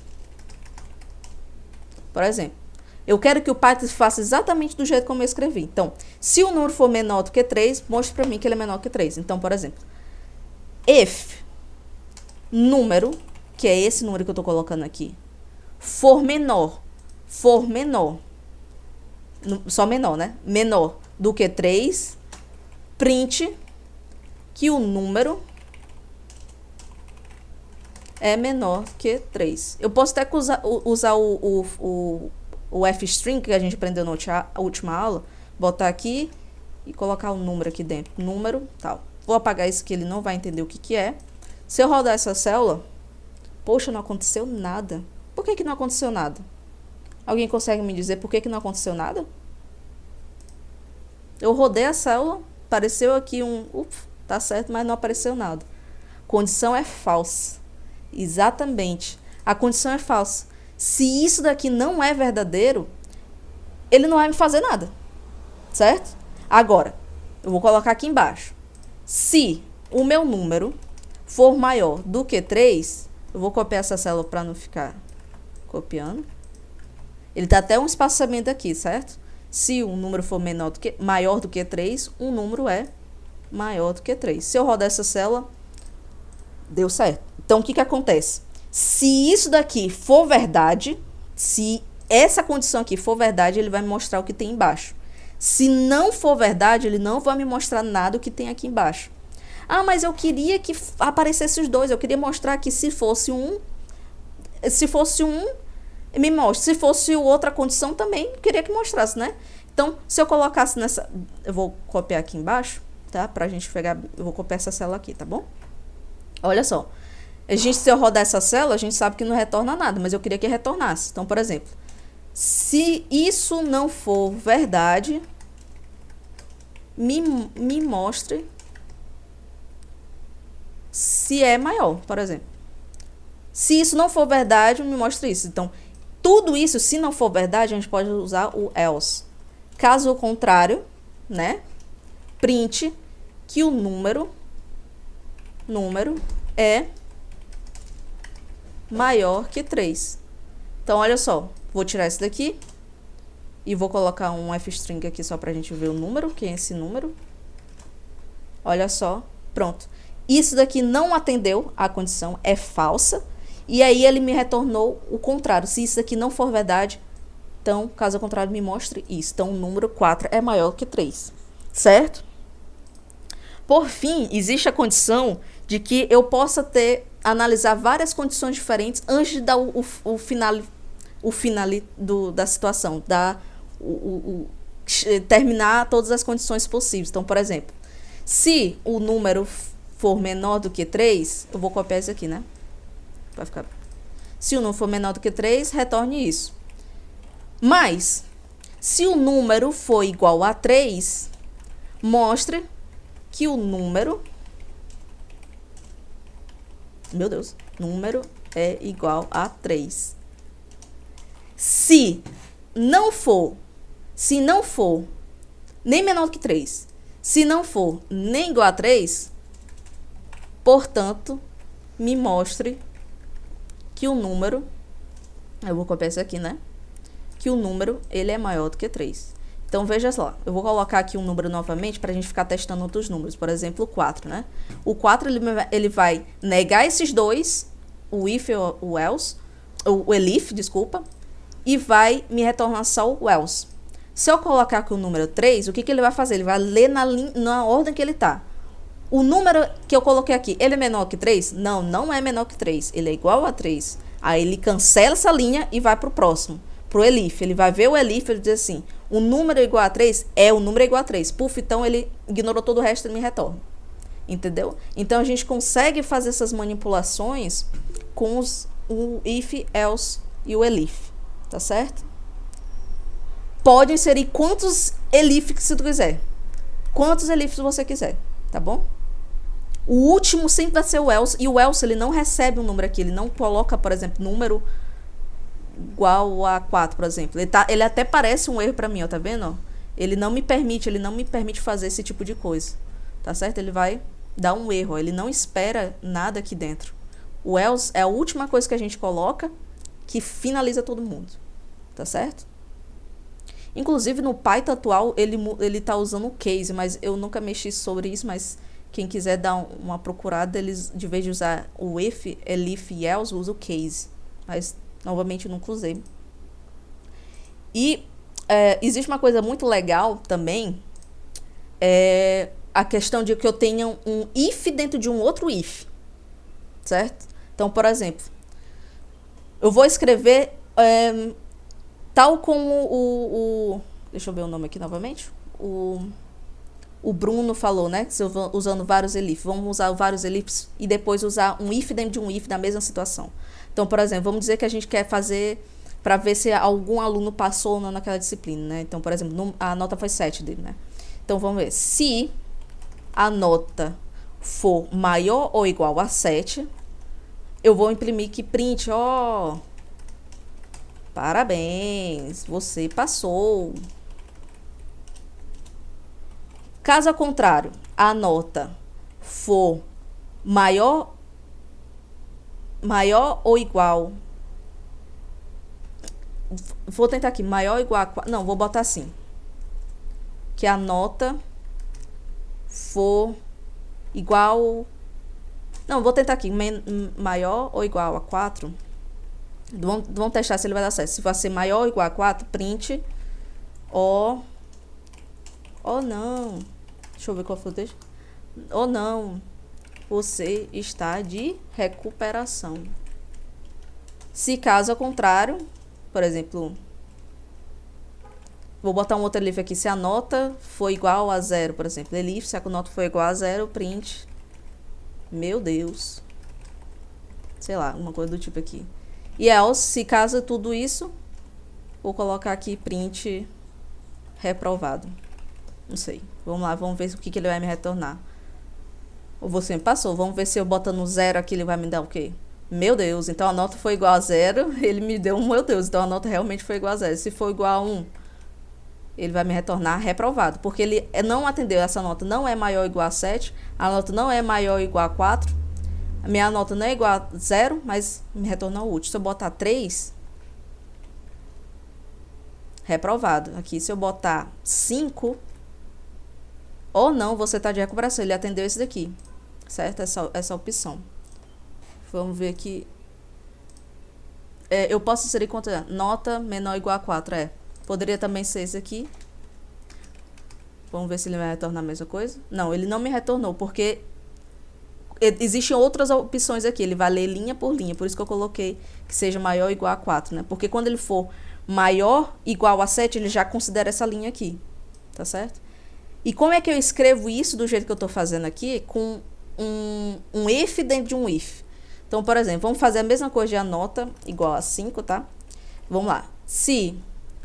Por exemplo, eu quero que o Python faça exatamente do jeito como eu escrevi. Então, se o número for menor do que 3, mostre para mim que ele é menor que 3. Então, por exemplo, if número, que é esse número que eu estou colocando aqui, for menor, só menor, né? Menor do que 3, print que o número é menor que 3. Eu posso até usar o f-string que a gente aprendeu na última aula, botar aqui e colocar o número aqui dentro. Número, tal. Vou apagar isso que ele não vai entender o que é. Se eu rodar essa célula, poxa, não aconteceu nada. Por que não aconteceu nada? Alguém consegue me dizer por que não aconteceu nada? Eu rodei a célula, apareceu aqui tá certo, mas não apareceu nada. Condição é falsa. Exatamente. A condição é falsa. Se isso daqui não é verdadeiro, ele não vai me fazer nada. Certo? Agora, eu vou colocar aqui embaixo. Se o meu número for maior do que 3, eu vou copiar essa célula para não ficar copiando. Ele tá até um espaçamento aqui, certo? Se um número for maior do que 3, um número é maior do que 3. Se eu rodar essa célula, deu certo. Então, o que acontece? Se isso daqui for verdade, se essa condição aqui for verdade, ele vai me mostrar o que tem embaixo. Se não for verdade, ele não vai me mostrar nada do que tem aqui embaixo. Ah, mas eu queria que aparecesse os dois. Eu queria mostrar que se fosse um, me mostra. Se fosse outra condição também, queria que mostrasse, né? Então, se eu colocasse nessa... Eu vou copiar aqui embaixo, tá? Pra gente pegar... Eu vou copiar essa célula aqui, tá bom? Olha só. Se eu rodar essa célula, a gente sabe que não retorna nada, mas eu queria que retornasse. Então, por exemplo, se isso não for verdade, me mostre se é maior, por exemplo. Se isso não for verdade, me mostre isso. Então, tudo isso, se não for verdade, a gente pode usar o else. Caso contrário, né? Print que o número é maior que 3. Então, olha só. Vou tirar esse daqui e vou colocar um f-string aqui só pra gente ver o número, que é esse número. Olha só. Pronto. Isso daqui não atendeu à condição, é falsa. E aí ele me retornou o contrário. Se isso aqui não for verdade, então, caso contrário, me mostre isso. Então, o número 4 é maior que 3. Certo? Por fim, existe a condição de que eu possa analisar várias condições diferentes antes de dar o final da situação, terminar todas as condições possíveis. Então, por exemplo, se o número for menor do que 3, eu vou copiar isso aqui, né? Vai ficar... Se o número for menor do que 3, retorne isso. Mas, se o número for igual a 3, mostre que o número... Meu Deus, número é igual a 3. Se não for nem menor do que 3, se não for nem igual a 3, portanto, me mostre que o número, eu vou copiar isso aqui, né? Que o número, ele é maior do que 3. Então, veja só, eu vou colocar aqui um número novamente para a gente ficar testando outros números. Por exemplo, o 4, né? O 4, ele vai negar esses dois, o if e o else, o elif, desculpa, e vai me retornar só o else. Se eu colocar aqui o número 3, o que ele vai fazer? Ele vai ler na ordem que ele está. O número que eu coloquei aqui, ele é menor que 3? Não, não é menor que 3. Ele é igual a 3. Aí ele cancela essa linha e vai para o próximo. Pro elif. Ele vai ver o elif e ele diz assim, o número é igual a 3? É, o número é igual a 3. Puf, então ele ignorou todo o resto e me retorna. Entendeu? Então a gente consegue fazer essas manipulações com o if, else e o elif. Tá certo? Pode inserir quantos elifs que tu quiser. Quantos elifs você quiser. Tá bom? O último sempre vai ser o else. E o else, ele não recebe um número aqui. Ele não coloca, por exemplo, número igual a 4, por exemplo. Ele até parece um erro para mim, ó, tá vendo? Ele não me permite fazer esse tipo de coisa. Tá certo? Ele vai dar um erro, ó. Ele não espera nada aqui dentro. O else é a última coisa que a gente coloca que finaliza todo mundo. Tá certo? Inclusive, no Python atual, ele tá usando o case, mas eu nunca mexi sobre isso, mas quem quiser dar uma procurada, eles, de vez de usar o if, elif e else, usa o case. Mas, novamente, eu nunca usei. E existe uma coisa muito legal também, a questão de que eu tenha um if dentro de um outro if. Certo? Então, por exemplo, eu vou escrever tal como deixa eu ver o nome aqui novamente. O Bruno falou, né? Usando vários elifs. Vamos usar vários elifs e depois usar um if dentro de um if na mesma situação. Então, por exemplo, vamos dizer que a gente quer fazer para ver se algum aluno passou ou não naquela disciplina, né? Então, por exemplo, a nota foi 7 dele, né? Então, vamos ver. Se a nota for maior ou igual a 7, eu vou imprimir que print, parabéns, você passou. Caso ao contrário, a nota for maior ou igual, vou tentar aqui, maior ou igual a 4, não, vou botar assim, que a nota for igual, não, vou tentar aqui, maior ou igual a 4, vamos testar se ele vai dar certo. Se vai ser maior ou igual a 4, print, ou não, deixa eu ver qual foi o texto, ou não, você está de recuperação. Se caso ao contrário, por exemplo, vou botar um outro elif aqui, se a nota for igual a 0, por exemplo, elif, se a nota for igual a 0, print, meu Deus, sei lá, uma coisa do tipo aqui. E else, se caso tudo isso, vou colocar aqui print reprovado. Não sei, vamos lá, vamos ver o que ele vai me retornar. Ou você me passou, vamos ver se eu botando 0 aqui ele vai me dar o quê? Meu Deus, então a nota foi igual a 0, ele me deu meu Deus, então a nota realmente foi igual a 0. Se for igual a 1, ele vai me retornar reprovado, porque ele não atendeu, essa nota não é maior ou igual a 7, a nota não é maior ou igual a 4, a minha nota não é igual a 0, mas me retornou útil. Se eu botar 3, reprovado. Aqui, se eu botar 5, ou não, você está de recuperação, ele atendeu esse daqui, certo? Essa opção. Vamos ver aqui. Eu posso inserir conta nota menor ou igual a 4, Poderia também ser esse aqui. Vamos ver se ele vai retornar a mesma coisa. Não, ele não me retornou, porque existem outras opções aqui. Ele vai ler linha por linha, por isso que eu coloquei que seja maior ou igual a 4, né? Porque quando ele for maior ou igual a 7, ele já considera essa linha aqui, tá certo? E como é que eu escrevo isso do jeito que eu estou fazendo aqui? Com um if dentro de um if. Então, por exemplo, vamos fazer a mesma coisa de a nota igual a 5, tá? Vamos lá. Se,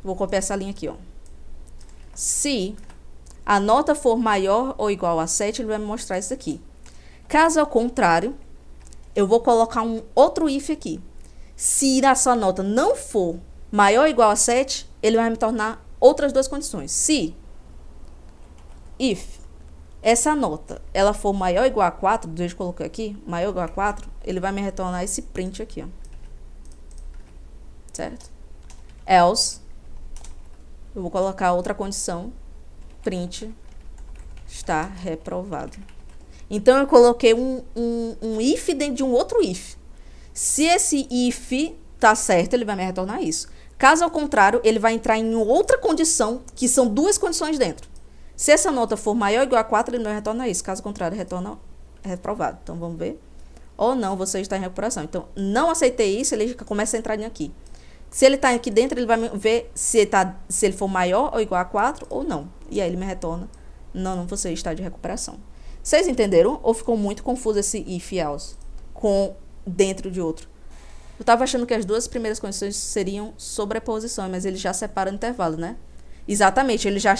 vou copiar essa linha aqui, Se a nota for maior ou igual a 7, ele vai me mostrar isso aqui. Caso ao contrário, eu vou colocar um outro if aqui. Se essa nota não for maior ou igual a 7, ele vai me tornar outras duas condições. Se, if, essa nota, ela for maior ou igual a 4, do jeito que eu coloquei aqui, maior ou igual a 4, ele vai me retornar esse print aqui, Certo? Else, eu vou colocar outra condição, print, está reprovado. Então, eu coloquei um if dentro de um outro if. Se esse if tá certo, ele vai me retornar isso. Caso ao contrário, ele vai entrar em outra condição, que são duas condições dentro. Se essa nota for maior ou igual a 4, ele não retorna isso. Caso contrário, retorna reprovado. Então, vamos ver. Ou não, você está em recuperação. Então, não aceitei isso, ele começa a entrar aqui. Se ele está aqui dentro, ele vai ver se ele for maior ou igual a 4 ou não. E aí ele me retorna, não, você está de recuperação. Vocês entenderam? Ou ficou muito confuso esse if e else com dentro de outro? Eu estava achando que as duas primeiras condições seriam sobreposições, mas ele já separa o intervalo, né? Exatamente, ele já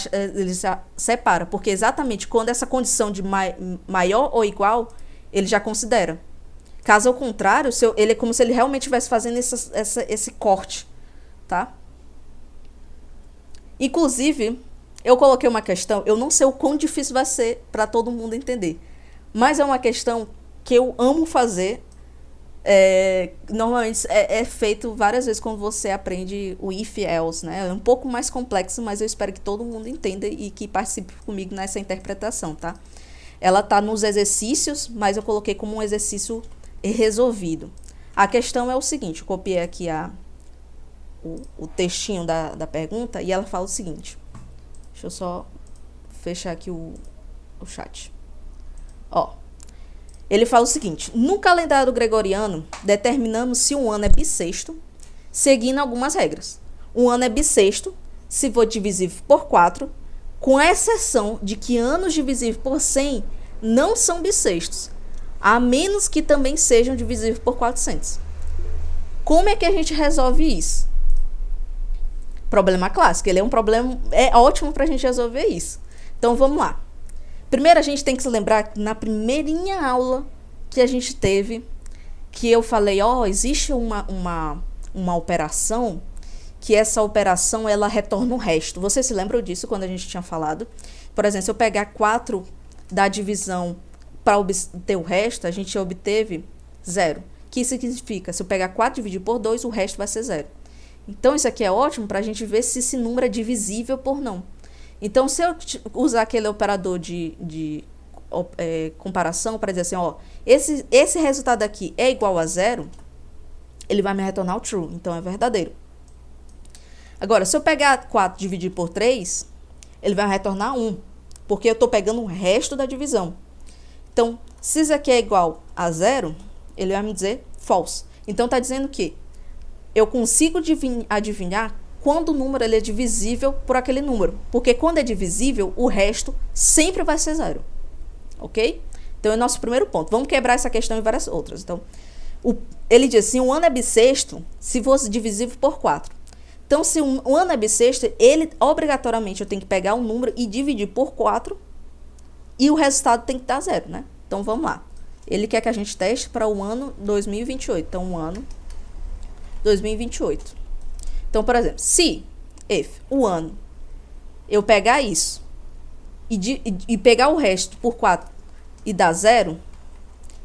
separa, porque exatamente quando essa condição de maior ou igual, ele já considera. Caso ao contrário, ele é como se ele realmente estivesse fazendo esse corte, tá? Inclusive, eu coloquei uma questão, eu não sei o quão difícil vai ser para todo mundo entender, mas é uma questão que eu amo fazer. Normalmente é feito várias vezes quando você aprende o if else, né? É um pouco mais complexo, mas eu espero que todo mundo entenda e que participe comigo nessa interpretação, tá? Ela tá nos exercícios, mas eu coloquei como um exercício resolvido. A questão é o seguinte, eu copiei aqui o textinho da pergunta e ela fala o seguinte. Deixa eu só fechar aqui o chat. Ele fala o seguinte: no calendário gregoriano, determinamos se um ano é bissexto, seguindo algumas regras. Um ano é bissexto se for divisível por 4, com exceção de que anos divisíveis por 100 não são bissextos, a menos que também sejam divisíveis por 400. Como é que a gente resolve isso? Problema clássico. Ele é um problema, é ótimo para a gente resolver isso. Então vamos lá. Primeiro a gente tem que se lembrar que na primeirinha aula que a gente teve, que eu falei, existe uma operação, que essa operação ela retorna o resto. Você se lembra disso quando a gente tinha falado? Por exemplo, se eu pegar 4 da divisão para obter o resto, a gente obteve 0. Que isso significa, se eu pegar 4 e dividir por 2, o resto vai ser 0. Então, isso aqui é ótimo para a gente ver se esse número é divisível por não. Então, se eu usar aquele operador de comparação para dizer assim, esse resultado aqui é igual a 0, ele vai me retornar o true, então é verdadeiro. Agora, se eu pegar 4 e dividir por 3, ele vai retornar 1, porque eu estou pegando o resto da divisão. Então, se isso aqui é igual a 0, ele vai me dizer false. Então, está dizendo que eu consigo adivinhar quando o número ele é divisível por aquele número. Porque quando é divisível, o resto sempre vai ser 0. Ok? Então, é o nosso primeiro ponto. Vamos quebrar essa questão em várias outras. Então, ele diz assim, um ano é bissexto se fosse divisível por 4. Então, se um ano é bissexto, ele obrigatoriamente eu tenho que pegar um número e dividir por 4 e o resultado tem que dar 0, né? Então, vamos lá. Ele quer que a gente teste para o ano 2028. Então, o ano 2028. Então, por exemplo, se o ano eu pegar isso e pegar o resto por 4 e dar 0,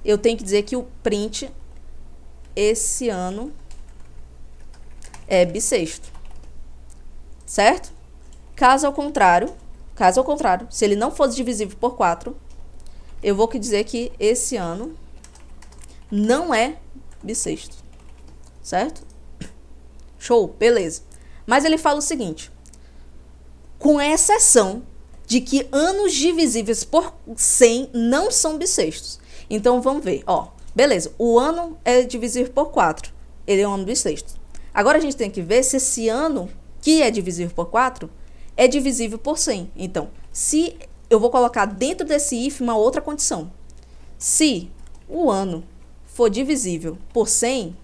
eu tenho que dizer que o print esse ano é bissexto. Certo? Caso ao contrário, se ele não fosse divisível por 4, eu vou dizer que esse ano não é bissexto. Certo? Show, beleza. Mas ele fala o seguinte: com exceção de que anos divisíveis por 100 não são bissextos. Então, vamos ver. Beleza, o ano é divisível por 4. Ele é um ano bissexto. Agora, a gente tem que ver se esse ano, que é divisível por 4, é divisível por 100. Então, se eu vou colocar dentro desse if uma outra condição. Se o ano for divisível por 100,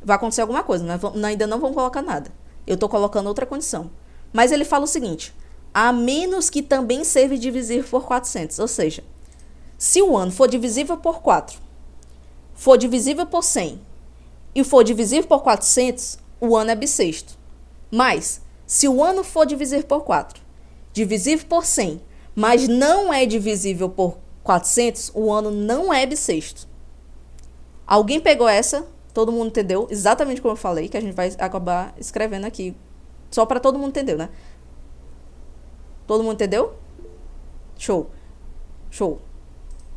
vai acontecer alguma coisa. Ainda não vamos colocar nada. Eu estou colocando outra condição. Mas ele fala o seguinte: a menos que também seja divisível por 400. Ou seja, se o ano for divisível por 4, for divisível por 100 e for divisível por 400, o ano é bissexto. Mas, se o ano for divisível por 4, divisível por 100, mas não é divisível por 400, o ano não é bissexto. Alguém pegou essa? Todo mundo entendeu? Exatamente como eu falei, que a gente vai acabar escrevendo aqui. Só para todo mundo entender, né? Todo mundo entendeu? Show.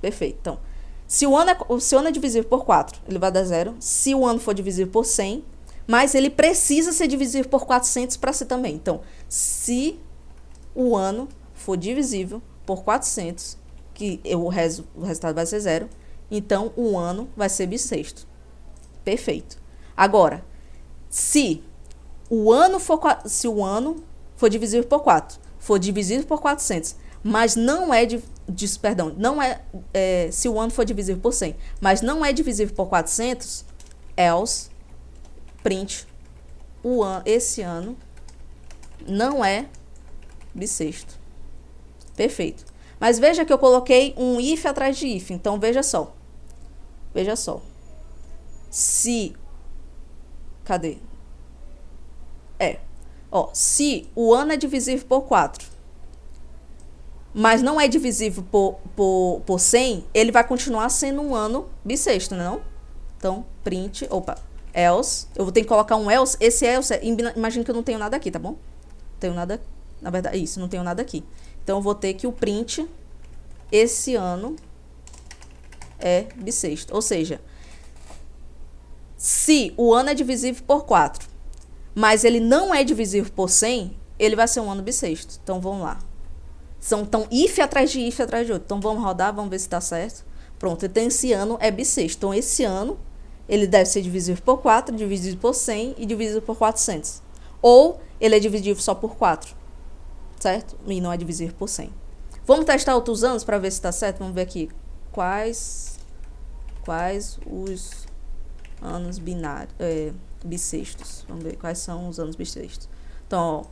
Perfeito. Então, se o ano é divisível por 4, ele vai dar 0. Se o ano for divisível por 100, mas ele precisa ser divisível por 400 para ser também. Então, se o ano for divisível por 400, que o resultado vai ser 0, então o ano vai ser bissexto. Perfeito. Agora, se o ano for divisível por 4, for divisível por 400, mas não é se o ano for divisível por 100, mas não é divisível por 400, else print esse ano não é bissexto. Perfeito. Mas veja que eu coloquei um if atrás de if. Então, veja só. Se... Cadê? Se o ano é divisível por 4, mas não é divisível por 100, ele vai continuar sendo um ano bissexto, não? Então, print... else. Eu vou ter que colocar um else. Esse else, imagina que eu não tenho nada aqui, tá bom? Não tenho nada... Na verdade, isso, não tenho nada aqui. Então, eu vou ter que o print esse ano é bissexto. Ou seja, se o ano é divisível por 4, mas ele não é divisível por 100, ele vai ser um ano bissexto. Então, vamos lá. Então, if atrás de if atrás de outro. Então, vamos rodar, vamos ver se tá certo. Pronto, então esse ano é bissexto. Então, esse ano, ele deve ser divisível por 4, divisível por 100 e divisível por 400. Ou, ele é divisível só por 4, certo? E não é divisível por 100. Vamos testar outros anos para ver se tá certo? Vamos ver aqui. Quais os anos binários, bissextos? Vamos ver quais são os anos bissextos. Então, ó,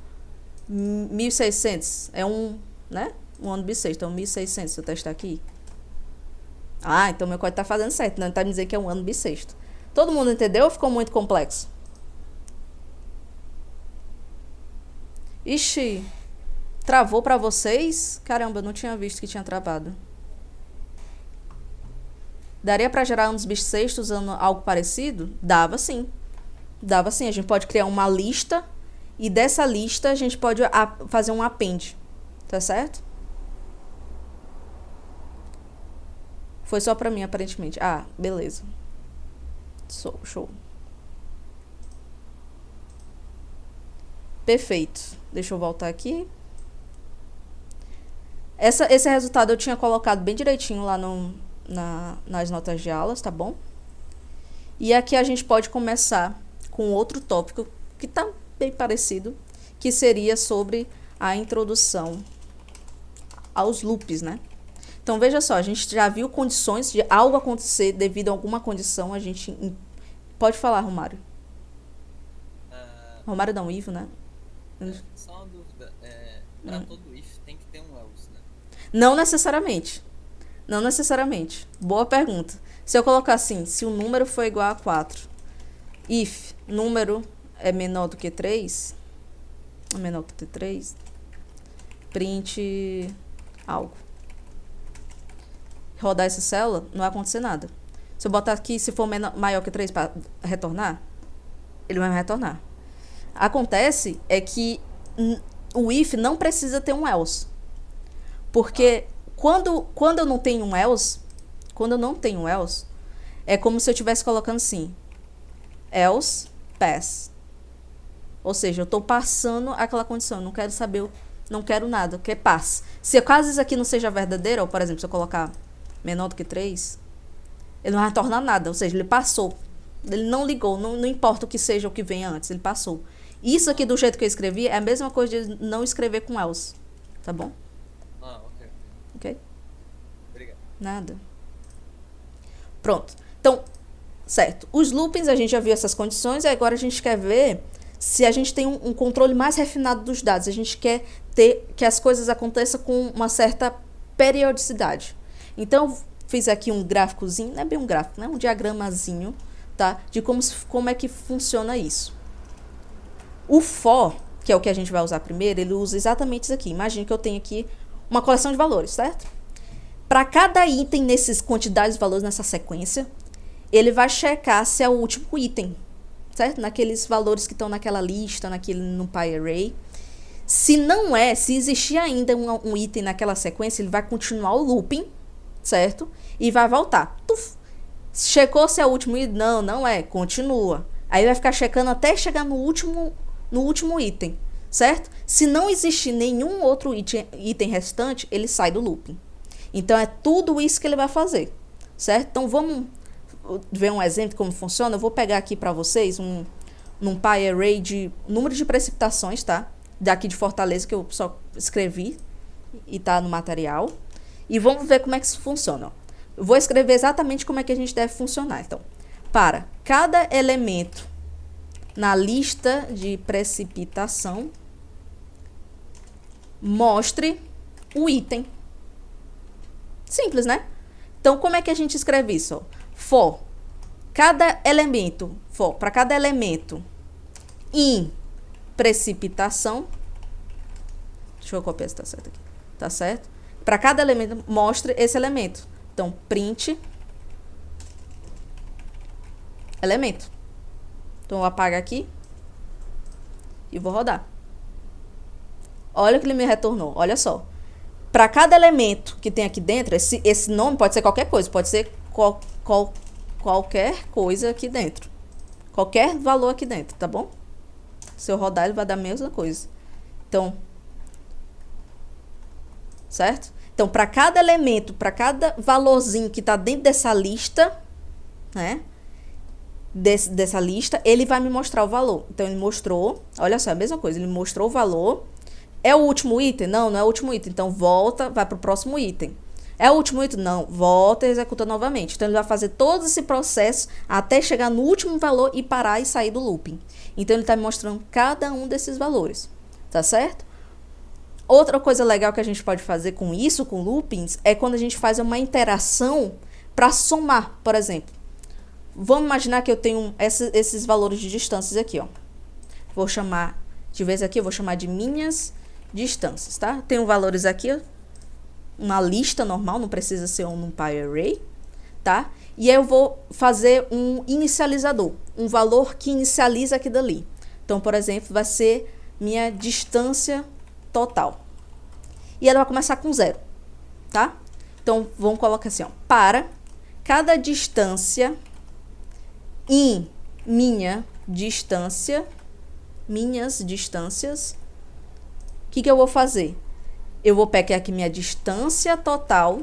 1600 é né? Um ano bissexto. Então, 1600, se eu testar aqui. Ah, então meu código tá fazendo certo. Não tá me dizendo que é um ano bissexto. Todo mundo entendeu ou ficou muito complexo? Ixi, travou pra vocês? Caramba, eu não tinha visto que tinha travado. Daria pra gerar anos bissextos usando algo parecido? Dava sim. Dava sim. A gente pode criar uma lista e dessa lista a gente pode fazer um append. Tá certo? Foi só pra mim, aparentemente. Ah, beleza. Show. Perfeito. Deixa eu voltar aqui. Esse resultado eu tinha colocado bem direitinho lá nas notas de aulas, tá bom? E aqui a gente pode começar com outro tópico que tá bem parecido, que seria sobre a introdução aos loops, né? Então, veja só, a gente já viu condições de algo acontecer devido a alguma condição, a gente... Pode falar, Romário. Romário não, Ivo, né? Só uma dúvida. Para todo if tem que ter um else, né? Não necessariamente. Não necessariamente. Boa pergunta. Se eu colocar assim, se o número for igual a 4, if número é menor do que 3, é menor do que 3, print algo. Rodar essa célula, não vai acontecer nada. Se eu botar aqui, se for maior que 3 para retornar, ele vai retornar. Acontece é que o if não precisa ter um else. Porque quando eu não tenho um else, é como se eu estivesse colocando assim, else pass. Ou seja, eu estou passando aquela condição, eu não quero saber, não quero nada, que passe. Se caso isso aqui não seja verdadeiro, ou por exemplo, se eu colocar menor do que 3, ele não vai retornar nada, ou seja, ele passou. Ele não ligou, não importa o que seja o que venha antes, ele passou. Isso aqui do jeito que eu escrevi é a mesma coisa de não escrever com else, tá bom? Ok. Ok? Obrigado. Nada. Pronto. Então, certo. Os loopings, a gente já viu essas condições, e agora a gente quer ver se a gente tem um controle mais refinado dos dados. A gente quer ter que as coisas aconteçam com uma certa periodicidade. Então, eu fiz aqui um gráficozinho, não é bem um gráfico, né? Um diagramazinho, tá? De como é que funciona isso. O for, que é o que a gente vai usar primeiro, ele usa exatamente isso aqui. Imagina que eu tenho aqui uma coleção de valores, certo? Para cada item nessas quantidades de valores nessa sequência, ele vai checar se é o último item, certo? Naqueles valores que estão naquela lista, no PyArray. Se não é, se existir ainda um item naquela sequência, ele vai continuar o looping, certo? E vai voltar. Tuf. Checou se é o último item? Não, não é. Continua. Aí vai ficar checando até chegar no último item, certo? Se não existir nenhum outro item restante, ele sai do looping. Então, é tudo isso que ele vai fazer, certo? Então, vamos ver um exemplo de como funciona. Eu vou pegar aqui para vocês num PyArray de número de precipitações, tá? Daqui de Fortaleza, que eu só escrevi e tá no material. E vamos ver como é que isso funciona. Eu vou escrever exatamente como é que a gente deve funcionar. Então, para cada elemento na lista de precipitação, mostre o item. Simples, né? Então, como é que a gente escreve isso? For para cada elemento em precipitação, deixa eu copiar se tá certo aqui. Tá certo? Para cada elemento, mostre esse elemento. Então, print elemento. Então, eu apago aqui e vou rodar. Olha o que ele me retornou. Olha só. Para cada elemento que tem aqui dentro, esse nome pode ser qualquer coisa. Pode ser qualquer coisa aqui dentro. Qualquer valor aqui dentro, tá bom? Se eu rodar, ele vai dar a mesma coisa. Então, certo? Então, para cada elemento, para cada valorzinho que está dentro dessa lista, né? Dessa lista, ele vai me mostrar o valor. Então, ele mostrou, olha só, a mesma coisa, ele mostrou o valor. É o último item? Não, não é o último item. Então, volta, vai para o próximo item. É o último item? Não, volta e executa novamente. Então, ele vai fazer todo esse processo até chegar no último valor e parar e sair do looping. Então, ele está me mostrando cada um desses valores, tá certo? Outra coisa legal que a gente pode fazer com isso, com loopings, é quando a gente faz uma interação para somar, por exemplo. Vamos imaginar que eu tenho esses valores de distâncias aqui, ó. Vou chamar, de vez aqui, eu vou chamar de minhas distâncias, tá? Tenho valores aqui, ó, uma lista normal, não precisa ser um NumPy Array, tá? E aí eu vou fazer um inicializador, um valor que inicializa aqui dali. Então, por exemplo, vai ser minha distância total. E ela vai começar com 0, tá? Então, vamos colocar assim, ó, para cada distância em minhas distâncias, o que eu vou fazer? Eu vou pegar aqui minha distância total,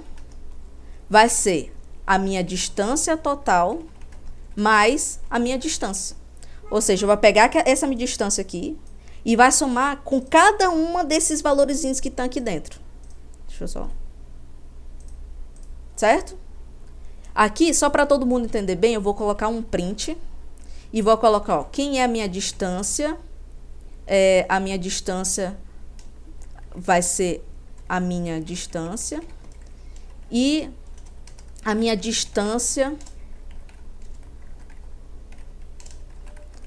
vai ser a minha distância total mais a minha distância. Ou seja, eu vou pegar essa minha distância aqui e vai somar com cada uma desses valorzinhos que estão aqui dentro. Deixa eu só. Certo? Aqui, só para todo mundo entender bem, eu vou colocar um print e vou colocar, ó, quem é a minha distância. A minha distância vai ser a minha distância e a minha distância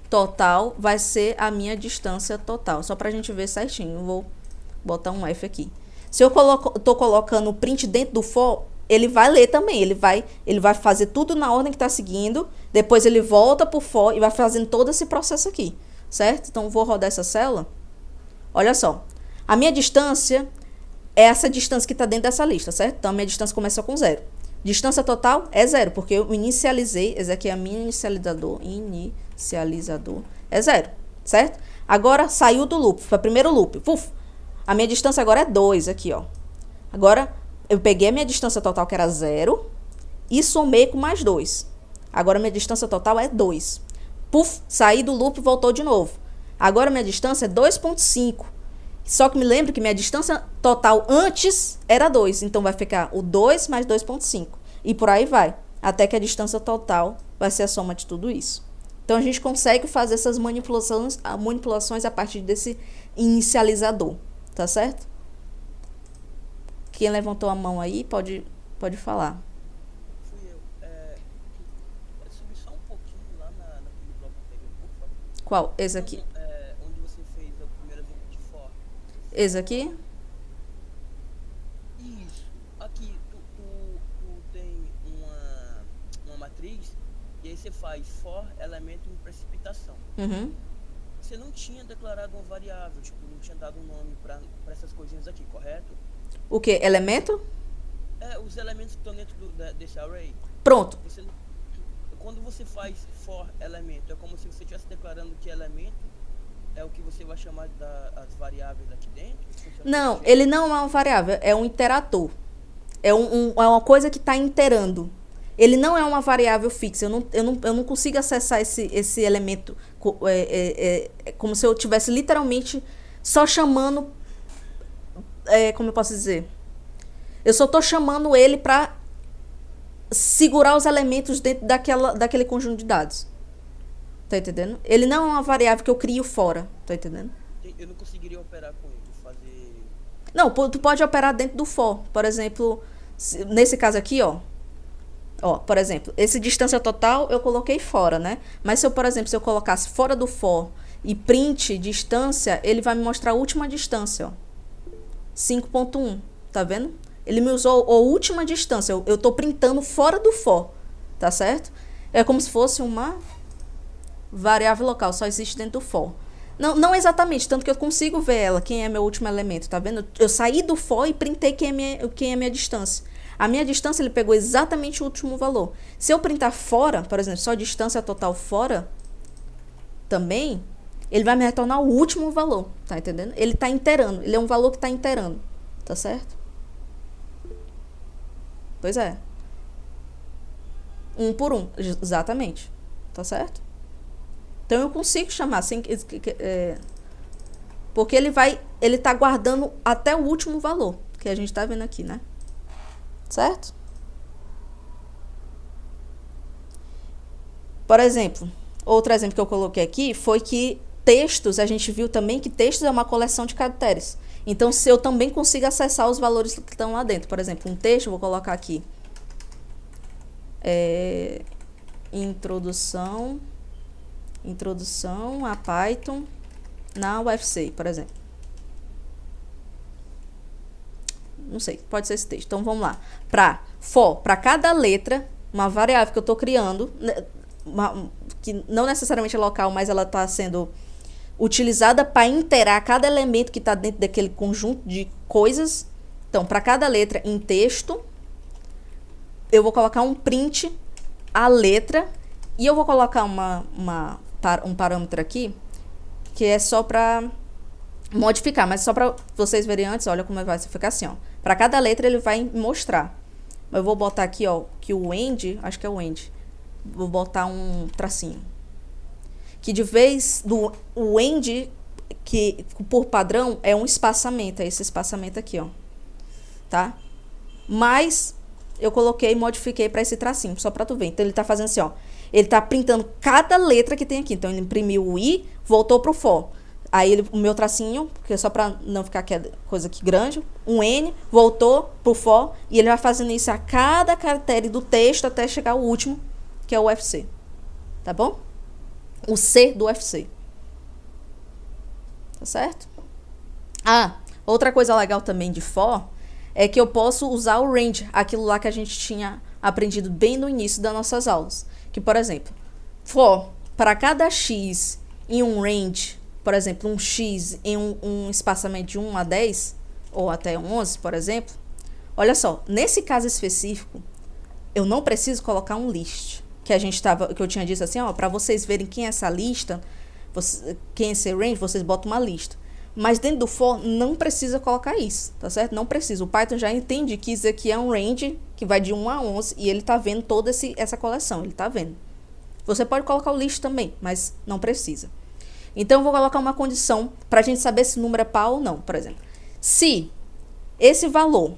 total vai ser a minha distância total. Só para a gente ver certinho, eu vou botar um F aqui. Se eu tô colocando o print dentro do for, ele vai ler também, ele vai fazer tudo na ordem que está seguindo, depois ele volta para o for e vai fazendo todo esse processo aqui, certo? Então, vou rodar essa célula. Olha só, a minha distância é essa distância que está dentro dessa lista, certo? Então, a minha distância começa com 0. Distância total é 0, porque eu inicializei, esse aqui é a minha inicializador é 0, certo? Agora, saiu do loop, foi o primeiro loop, a minha distância agora é 2 aqui, ó. Agora, eu peguei a minha distância total, que era 0, e somei com mais 2. Agora, minha distância total é 2. Saí do loop e voltou de novo. Agora, minha distância é 2,5. Só que me lembro que minha distância total antes era 2. Então, vai ficar o 2 mais 2,5. E por aí vai. Até que a distância total vai ser a soma de tudo isso. Então, a gente consegue fazer essas manipulações a partir desse inicializador. Tá certo? Quem levantou a mão aí, pode falar. Fui eu. Subir só um pouquinho lá naquele bloco anterior, por favor. Qual? Esse aqui? Onde você fez o primeiro exemplo de for. Esse aqui? Isso. Aqui, tu tem uma matriz e aí você faz for elemento em precipitação. Uhum. Você não tinha declarado uma variável, tipo, não tinha dado um nome para essas coisinhas aqui, correto? O que? Elemento? Os elementos que estão dentro desse array. Pronto. Quando você faz for elemento, é como se você estivesse declarando que elemento é o que você vai chamar das variáveis aqui dentro? Não, ele não é uma variável, é um iterator. É uma coisa que está iterando. Ele não é uma variável fixa. Eu não consigo acessar esse elemento como se eu estivesse literalmente só chamando. Como eu posso dizer? Eu só estou chamando ele para segurar os elementos dentro daquele conjunto de dados. Tá entendendo? Ele não é uma variável que eu crio fora. Tá entendendo? Eu não conseguiria operar com ele, fazer... Não, tu pode operar dentro do for. Por exemplo, nesse caso aqui, ó, por exemplo, esse distância total eu coloquei fora, né? Mas se eu colocasse fora do for e print distância, ele vai me mostrar a última distância, ó. 5.1, tá vendo? Ele me usou a última distância. Eu tô printando fora do for, tá certo? É como se fosse uma variável local, só existe dentro do for. Não exatamente, tanto que eu consigo ver ela, quem é meu último elemento, tá vendo? Eu saí do for e printei quem é minha distância. A minha distância, ele pegou exatamente o último valor. Se eu printar fora, por exemplo, só distância total fora, também, ele vai me retornar o último valor, tá entendendo? Ele tá iterando, ele é um valor que tá iterando, tá certo? Pois é. Um por um, exatamente. Tá certo? Então eu consigo chamar assim, porque ele tá guardando até o último valor, que a gente tá vendo aqui, né? Certo? Por exemplo, outro exemplo que eu coloquei aqui foi que textos, a gente viu também que textos é uma coleção de caracteres. Então, se eu também consigo acessar os valores que estão lá dentro. Por exemplo, um texto, eu vou colocar aqui. Introdução a Python na UFC, por exemplo. Não sei, pode ser esse texto. Então, vamos lá. Para cada letra, uma variável que eu estou criando, que não necessariamente é local, mas ela está sendo utilizada para interar cada elemento que está dentro daquele conjunto de coisas. Então, para cada letra em texto, eu vou colocar um print a letra e eu vou colocar um parâmetro aqui que é só para modificar, mas só para vocês verem antes, olha como vai ficar assim, ó. Para cada letra ele vai mostrar. Eu vou botar aqui, ó, que o end, acho que é o end. Vou botar um tracinho. Que de vez do o end, que por padrão é um espaçamento, é esse espaçamento aqui, ó. Tá? Mas eu coloquei e modifiquei para esse tracinho, só para tu ver. Então ele tá fazendo assim, ó. Ele tá printando cada letra que tem aqui. Então ele imprimiu o i, voltou pro for. Aí o meu tracinho, porque é só para não ficar aquela coisa aqui grande, um n, voltou pro for, e ele vai fazendo isso a cada caractere do texto até chegar ao último, que é o UFC. Tá bom? O C do UFC. Tá certo? Outra coisa legal também de for é que eu posso usar o range, aquilo lá que a gente tinha aprendido bem no início das nossas aulas. Que, por exemplo, for para cada x em um range, por exemplo, um x em um espaçamento de 1 a 10, ou até 11, por exemplo. Olha só, nesse caso específico, eu não preciso colocar um list. Que eu tinha dito assim, ó, para vocês verem quem é essa lista, quem é esse range, vocês botam uma lista. Mas dentro do for, não precisa colocar isso, tá certo? Não precisa. O Python já entende que isso aqui é um range que vai de 1 a 11 e ele tá vendo toda essa coleção, ele tá vendo. Você pode colocar o list também, mas não precisa. Então, eu vou colocar uma condição para a gente saber se o número é par ou não, por exemplo. Se esse valor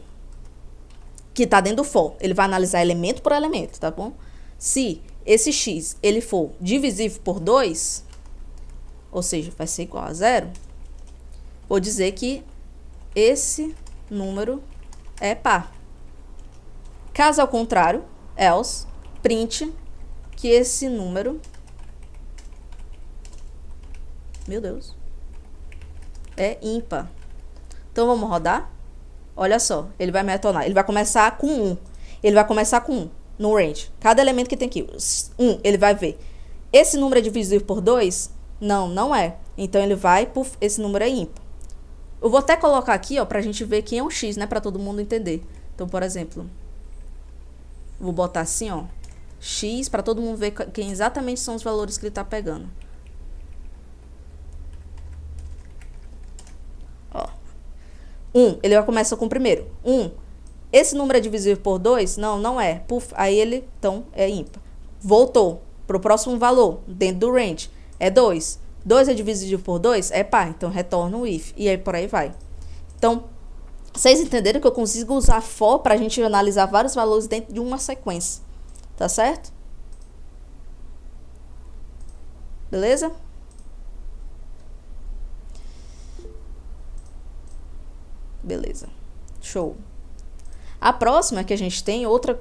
que está dentro do for, ele vai analisar elemento por elemento, tá bom? Se esse x ele for divisível por 2, ou seja, vai ser igual a 0, vou dizer que esse número é par. Caso ao contrário, else, print que esse número... Meu Deus. É ímpar. Então, vamos rodar? Olha só, ele vai me retornar. Ele vai começar com 1. Ele vai começar com 1 no range. Cada elemento que tem aqui. 1, ele vai ver. Esse número é divisível por 2? Não, não é. Então, ele vai por... Esse número é ímpar. Eu vou até colocar aqui, ó, pra gente ver quem é o x, né? Pra todo mundo entender. Então, por exemplo... Vou botar assim, ó. X, pra todo mundo ver quem exatamente são os valores que ele tá pegando. 1, ele vai começar com o primeiro. 1. Esse número é divisível por 2? Não, não é. Puf, aí ele, então, é ímpar. Voltou para o próximo valor, dentro do range. É 2. 2 é divisível por 2? É par. Então, retorna o if. E aí, por aí vai. Então, vocês entenderam que eu consigo usar for para a gente analisar vários valores dentro de uma sequência. Tá certo? Beleza? Beleza. Show. A próxima que a gente tem, outra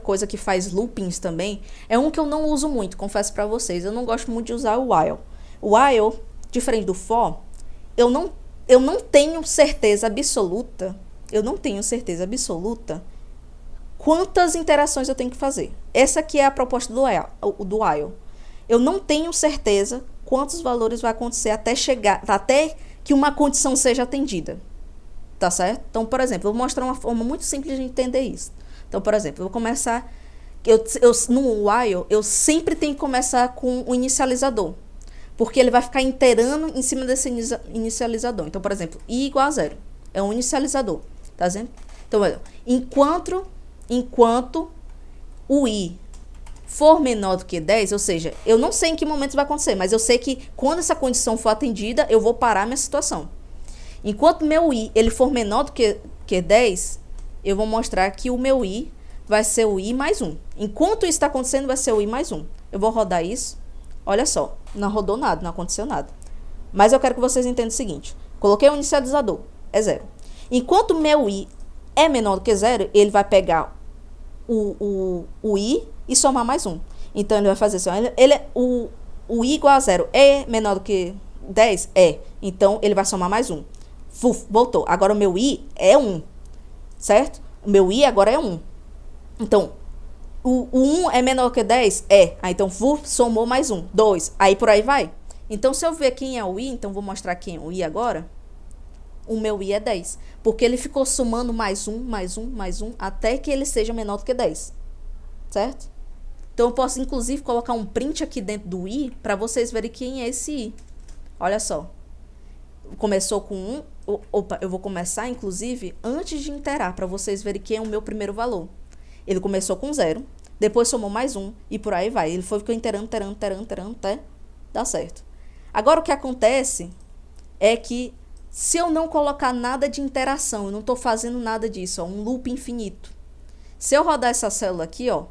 coisa que faz loopings também, é um que eu não uso muito, confesso pra vocês. Eu não gosto muito de usar o while. O while, diferente do for, eu não tenho certeza absoluta, quantas interações eu tenho que fazer. Essa aqui é a proposta do while. Eu não tenho certeza quantos valores vai acontecer até que uma condição seja atendida. Tá certo? Então, por exemplo, eu vou mostrar uma forma muito simples de entender isso. Então, por exemplo, eu vou começar... no while, eu sempre tenho que começar com o inicializador. Porque ele vai ficar iterando em cima desse inicializador. Então, por exemplo, i igual a 0. É um inicializador. Tá vendo? Então, olha, enquanto enquanto o i for menor do que 10, ou seja, eu não sei em que momento isso vai acontecer, mas eu sei que quando essa condição for atendida, eu vou parar a minha situação. Enquanto meu i ele for menor do que 10, eu vou mostrar que o meu i vai ser o i mais 1. Enquanto isso está acontecendo, vai ser o i mais 1. Eu vou rodar isso. Olha só, não rodou nada, não aconteceu nada. Mas eu quero que vocês entendam o seguinte. Coloquei o inicializador, é 0. Enquanto o meu i é menor do que 0, ele vai pegar o i e somar mais 1. Então, ele vai fazer assim, o i igual a 0 é menor do que 10? É. Então, ele vai somar mais 1. Voltou. Agora, o meu i é 1, certo? O meu i agora é 1. Então, o 1 é menor que 10? É. Aí, então, somou mais 1. 2. Aí, por aí vai. Então, se eu ver quem é o i, então, vou mostrar quem é o i agora. O meu i é 10. Porque ele ficou somando mais 1, mais 1, mais 1, até que ele seja menor do que 10. Certo? Então, eu posso, inclusive, colocar um print aqui dentro do i para vocês verem quem é esse i. Olha só. Começou com 1. Opa, eu vou começar, inclusive, antes de interar, para vocês verem quem é o meu primeiro valor. Ele começou com 0, depois somou mais 1 e por aí vai. Ele ficou iterando até dar certo. Agora, o que acontece é que se eu não colocar nada de interação, eu não estou fazendo nada disso, ó, um loop infinito. Se eu rodar essa célula aqui, ó,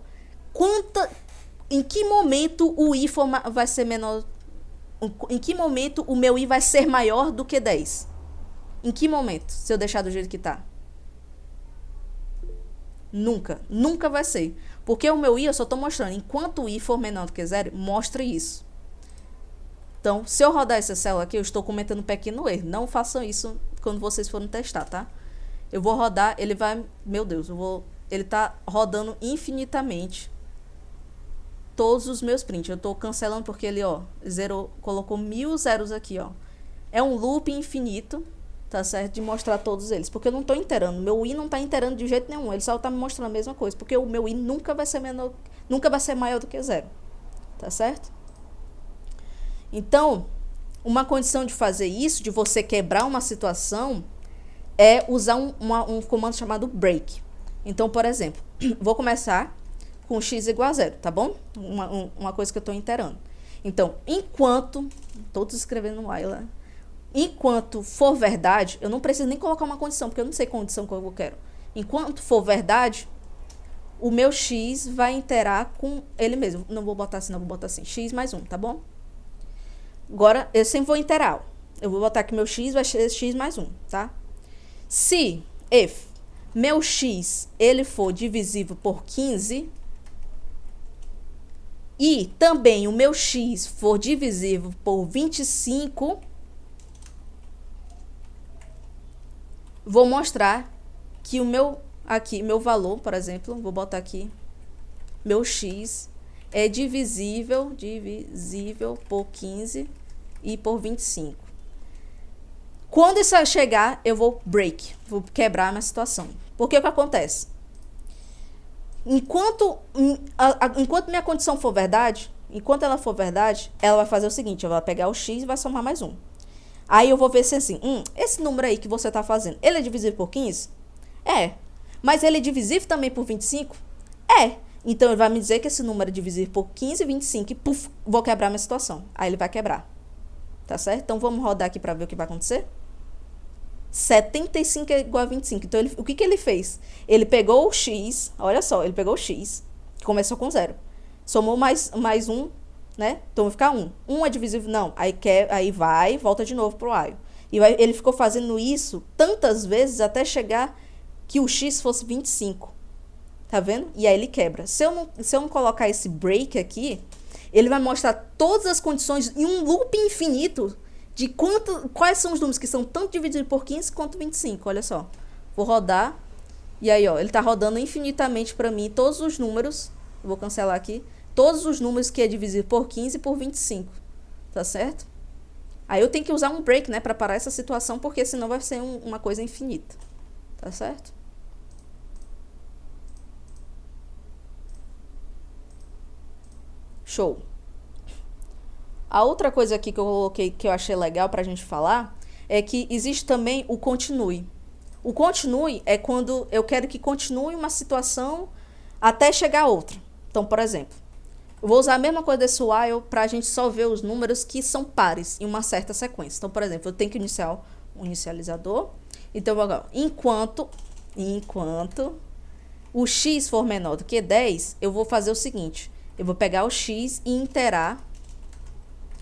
em que momento o i vai ser menor? Em que momento o meu i vai ser maior do que 10? Em que momento? Se eu deixar do jeito que está? Nunca. Nunca vai ser. Porque o meu i eu só estou mostrando. Enquanto o i for menor do que 0, mostra isso. Então, se eu rodar essa célula aqui, eu estou cometendo um pequeno erro. Não façam isso quando vocês forem testar, tá? Eu vou rodar, ele vai... Meu Deus, ele está rodando infinitamente todos os meus prints. Eu estou cancelando porque ele, ó, colocou 1000 zeros aqui, ó. É um loop infinito, tá certo? De mostrar todos eles. Porque eu não estou inteirando. Meu i não está inteirando de jeito nenhum. Ele só está me mostrando a mesma coisa. Porque o meu i nunca vai ser maior do que 0. Tá certo? Então, uma condição de fazer isso, de você quebrar uma situação, é usar um comando chamado break. Então, por exemplo, vou começar com x igual a 0, tá bom? Uma coisa que eu estou inteirando. Então, todos escrevendo no while, enquanto for verdade, eu não preciso nem colocar uma condição, porque eu não sei condição que eu quero. Enquanto for verdade, o meu x vai interar com ele mesmo. Não vou botar assim, não, vou botar assim, x mais 1, tá bom? Agora, eu sempre vou interar. Eu vou botar que meu x vai ser x mais 1, tá? Se, if, meu x, ele for divisível por 15, e também o meu x for divisível por 25, vou mostrar que o meu valor, por exemplo, vou botar aqui, meu x é divisível por 15 e por 25. Quando isso chegar, eu vou quebrar a minha situação. Porque o que acontece? Enquanto minha condição for verdade, ela vai fazer o seguinte, ela vai pegar o x e vai somar mais 1. Aí eu vou ver se assim, esse número aí que você está fazendo, ele é divisível por 15? É. Mas ele é divisível também por 25? É. Então, ele vai me dizer que esse número é divisível por 15 e 25 e, puf, vou quebrar minha situação. Aí, ele vai quebrar. Tá certo? Então, vamos rodar aqui para ver o que vai acontecer. 75 é igual a 25. Então, o que ele fez? Ele pegou o x, olha só, ele pegou o x, que começou com 0. Somou mais 1, né? Então, vai ficar 1. 1 é divisível? Não. Aí volta de novo pro while. E ele ficou fazendo isso tantas vezes até chegar que o x fosse 25. Tá vendo? E aí ele quebra. Se eu não colocar esse break aqui, ele vai mostrar todas as condições em um loop infinito de quais são os números que são tanto divididos por 15 quanto 25. Olha só. Vou rodar. E aí, ó, ele tá rodando infinitamente para mim todos os números. Vou cancelar aqui. Todos os números que é dividido por 15 e por 25. Tá certo? Aí eu tenho que usar um break, né, para parar essa situação, porque senão vai ser uma coisa infinita. Tá certo? Show. A outra coisa aqui que eu coloquei que eu achei legal pra gente falar é que existe também o continue. O continue é quando eu quero que continue uma situação até chegar a outra. Então, por exemplo, eu vou usar a mesma coisa desse while para a gente só ver os números que são pares em uma certa sequência. Então, por exemplo, eu tenho que iniciar um inicializador. Então, agora, enquanto o x for menor do que 10, eu vou fazer o seguinte. Eu vou pegar o x e interar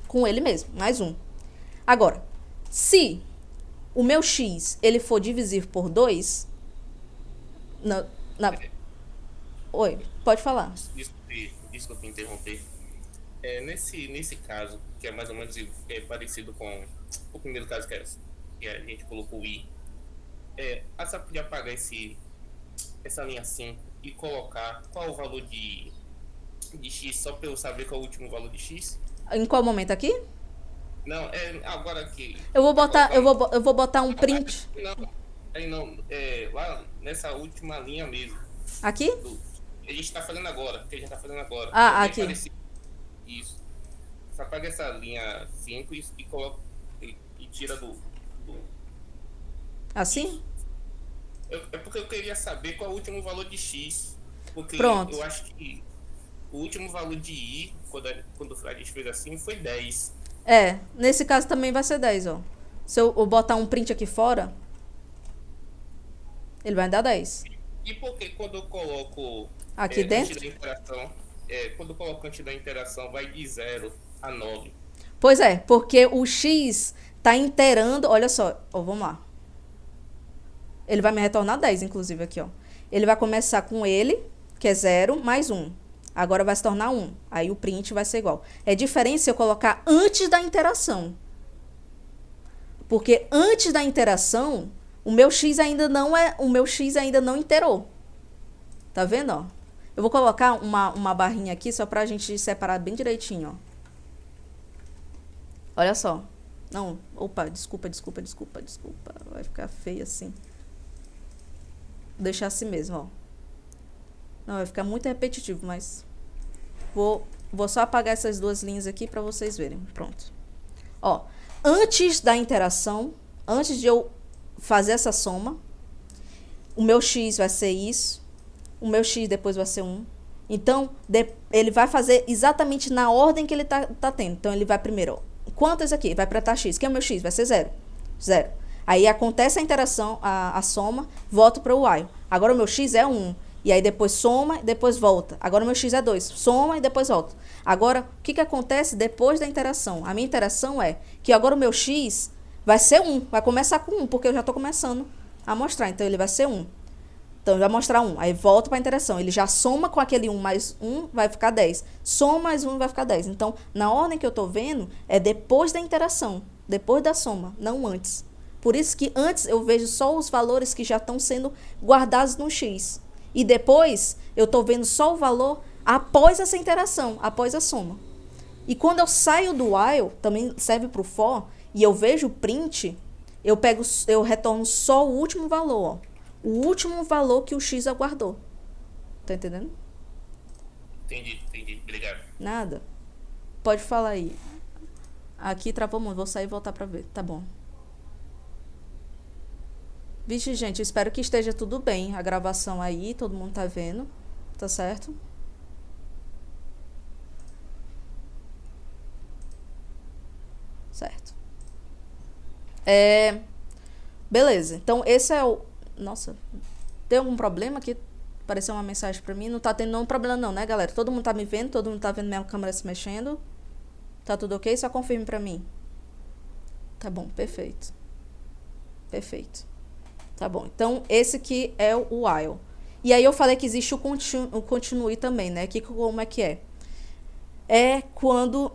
com ele mesmo, mais um. Agora, se o meu x ele for divisível por 2, Oi, pode falar. Desculpe interromper. Nesse caso, que é mais ou menos parecido com o primeiro caso que a gente colocou o i, a senhora podia apagar essa linha 5 e colocar qual o valor de x, só para eu saber qual é o último valor de x? Em qual momento aqui? Não, agora aqui. Eu vou botar um print. Não, lá nessa última linha mesmo. Aqui? A gente tá fazendo agora, Aqui. Isso. Só apaga essa linha 5 e coloca e tira do... Assim? É porque eu queria saber qual é o último valor de x. Porque Pronto. eu acho que o último valor de i, quando a gente fez assim, foi 10. Nesse caso também vai ser 10, ó. Se eu botar um print aqui fora, ele vai dar 10. E por que quando eu coloco aqui dentro? Antes da interação, quando eu coloco antes da interação, vai de 0 a 9. Pois é, porque o x tá inteirando, olha só, vamos lá. Ele vai me retornar 10, inclusive, aqui, ó. Ele vai começar com ele, que é 0, mais 1. Agora vai se tornar 1. Aí o print vai ser igual. É diferente se eu colocar antes da interação. Porque antes da interação, o meu x ainda não inteirou. Tá vendo, ó? Eu vou colocar uma barrinha aqui só pra gente separar bem direitinho, ó. Olha só. Não, opa, desculpa. Vai ficar feio assim. Vou deixar assim mesmo, ó. Não, vai ficar muito repetitivo, mas vou só apagar essas duas linhas aqui pra vocês verem. Pronto. Ó, antes da interação, antes de eu fazer essa soma, o meu x vai ser isso, o meu x depois vai ser 1. Então, ele vai fazer exatamente na ordem que ele tá tendo. Então, ele vai primeiro, ó, quanto é isso aqui? Vai para taxa x. Que é o meu x? Vai ser 0. 0. Aí, acontece a interação, a soma, volto para o while. Agora, o meu x é 1. E aí, depois soma e depois volta. Agora, o meu x é 2. Soma e depois volta. Agora, o que acontece depois da interação? A minha interação é que agora o meu x vai ser 1. Vai começar com 1, porque eu já estou começando a mostrar. Então, ele vai ser 1. Então, ele vai mostrar 1. Aí, volta para a interação. Ele já soma com aquele 1 mais 1, vai ficar 10. Soma mais 1, vai ficar 10. Então, na ordem que eu estou vendo, é depois da interação. Depois da soma, não antes. Por isso que antes eu vejo só os valores que já estão sendo guardados no x. E depois, eu estou vendo só o valor após essa interação, após a soma. E quando eu saio do while, também serve para o for, e eu vejo o print, eu retorno só o último valor, ó. O último valor que o x aguardou. Tá entendendo? Entendi. Obrigado. Nada. Pode falar aí. Aqui travou muito. Vou sair e voltar pra ver. Tá bom. Vixe, gente, espero que esteja tudo bem. A gravação aí, todo mundo tá vendo. Tá certo? Certo. Beleza. Então, esse é o... Nossa, tem algum problema aqui? Apareceu uma mensagem pra mim. Não tá tendo nenhum problema não, né, galera? Todo mundo tá me vendo? Todo mundo tá vendo minha câmera se mexendo? Tá tudo ok? Só confirme pra mim. Tá bom, perfeito. Perfeito. Tá bom, então esse aqui é o while. E aí eu falei que existe o continue também, né? Como é que é? É quando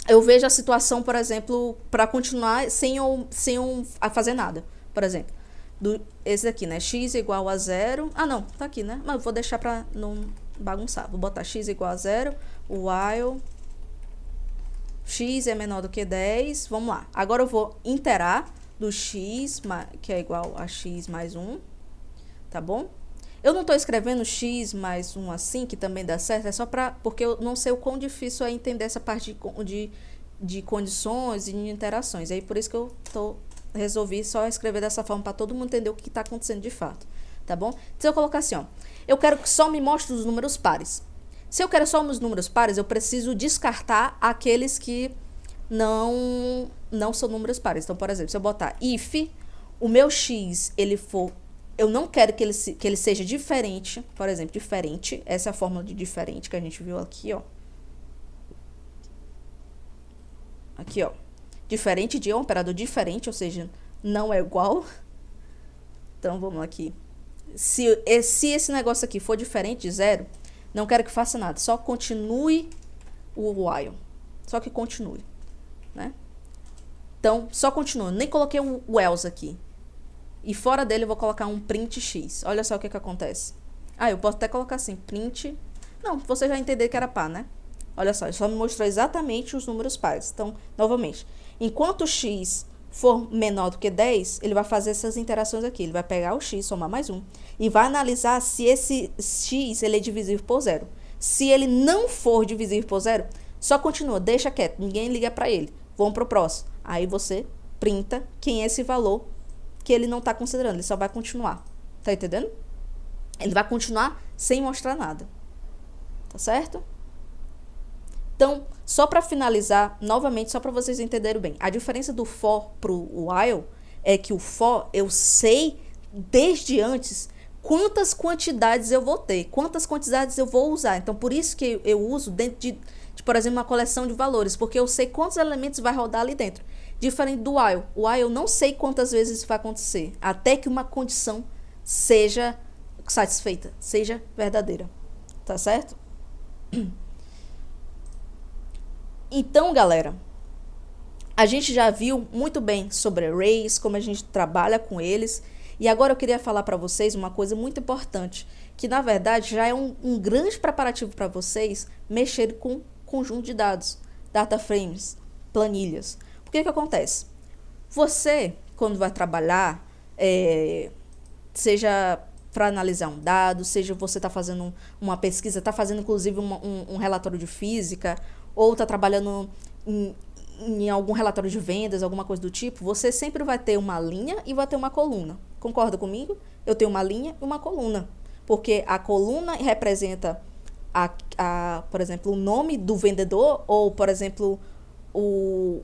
eu vejo a situação, por exemplo, para continuar sem eu fazer nada. Por exemplo, esse aqui, né? X igual a 0. Ah, não, tá aqui, né? Mas eu vou deixar para não bagunçar. Vou botar x igual a 0, while x é menor do que 10. Vamos lá. Agora eu vou interar do x, que é igual a x mais 1. Tá bom? Eu não estou escrevendo x mais 1 assim, que também dá certo. É só porque eu não sei o quão difícil é entender essa parte de condições e de interações. Aí por isso que eu estou resolvi só escrever dessa forma para todo mundo entender o que está acontecendo de fato, tá bom? Se eu colocar assim, ó, eu quero que só me mostre os números pares. Se eu quero só os números pares, eu preciso descartar aqueles que não são números pares. Então, por exemplo, se eu botar if o meu x, ele for... Eu não quero que ele seja diferente, por exemplo, diferente. Essa é a fórmula de diferente que a gente viu aqui, ó. Aqui, ó. Diferente de um operador diferente, ou seja, não é igual. Então, vamos aqui. Se esse negócio aqui for diferente de 0, não quero que faça nada. Só continue o while. Só que continue, né? Então, só continua. Nem coloquei o else aqui. E fora dele eu vou colocar um print x. Olha só o que acontece. Ah, eu posso até colocar assim, print... Não, você já entendeu que era par, né? Olha só, só me mostrou exatamente os números pares. Então, novamente, enquanto o x for menor do que 10, ele vai fazer essas interações aqui. Ele vai pegar o x, somar mais 1, e vai analisar se esse x ele é divisível por 0. Se ele não for divisível por 0, só continua, deixa quieto, ninguém liga para ele. Vamos para o próximo. Aí você printa quem é esse valor que ele não está considerando, ele só vai continuar. Tá entendendo? Ele vai continuar sem mostrar nada. Tá certo? Então, só para finalizar, novamente, só para vocês entenderem bem, a diferença do for pro while é que o for, eu sei desde antes quantas quantidades eu vou ter, quantas quantidades eu vou usar. Então, por isso que eu uso dentro de, por exemplo, uma coleção de valores, porque eu sei quantos elementos vai rodar ali dentro. Diferente do while. O while eu não sei quantas vezes isso vai acontecer, até que uma condição seja satisfeita, seja verdadeira. Tá certo? Então, galera, a gente já viu muito bem sobre arrays, como a gente trabalha com eles. E agora eu queria falar para vocês uma coisa muito importante, que na verdade já é um grande preparativo para vocês mexer com conjunto de dados, data frames, planilhas. O que acontece? Você, quando vai trabalhar, seja para analisar um dado, seja você está fazendo uma pesquisa, está fazendo inclusive um relatório de física, ou está trabalhando em algum relatório de vendas, alguma coisa do tipo, você sempre vai ter uma linha e vai ter uma coluna. Concorda comigo? Eu tenho uma linha e uma coluna. Porque a coluna representa, por exemplo, o nome do vendedor, ou, por exemplo, não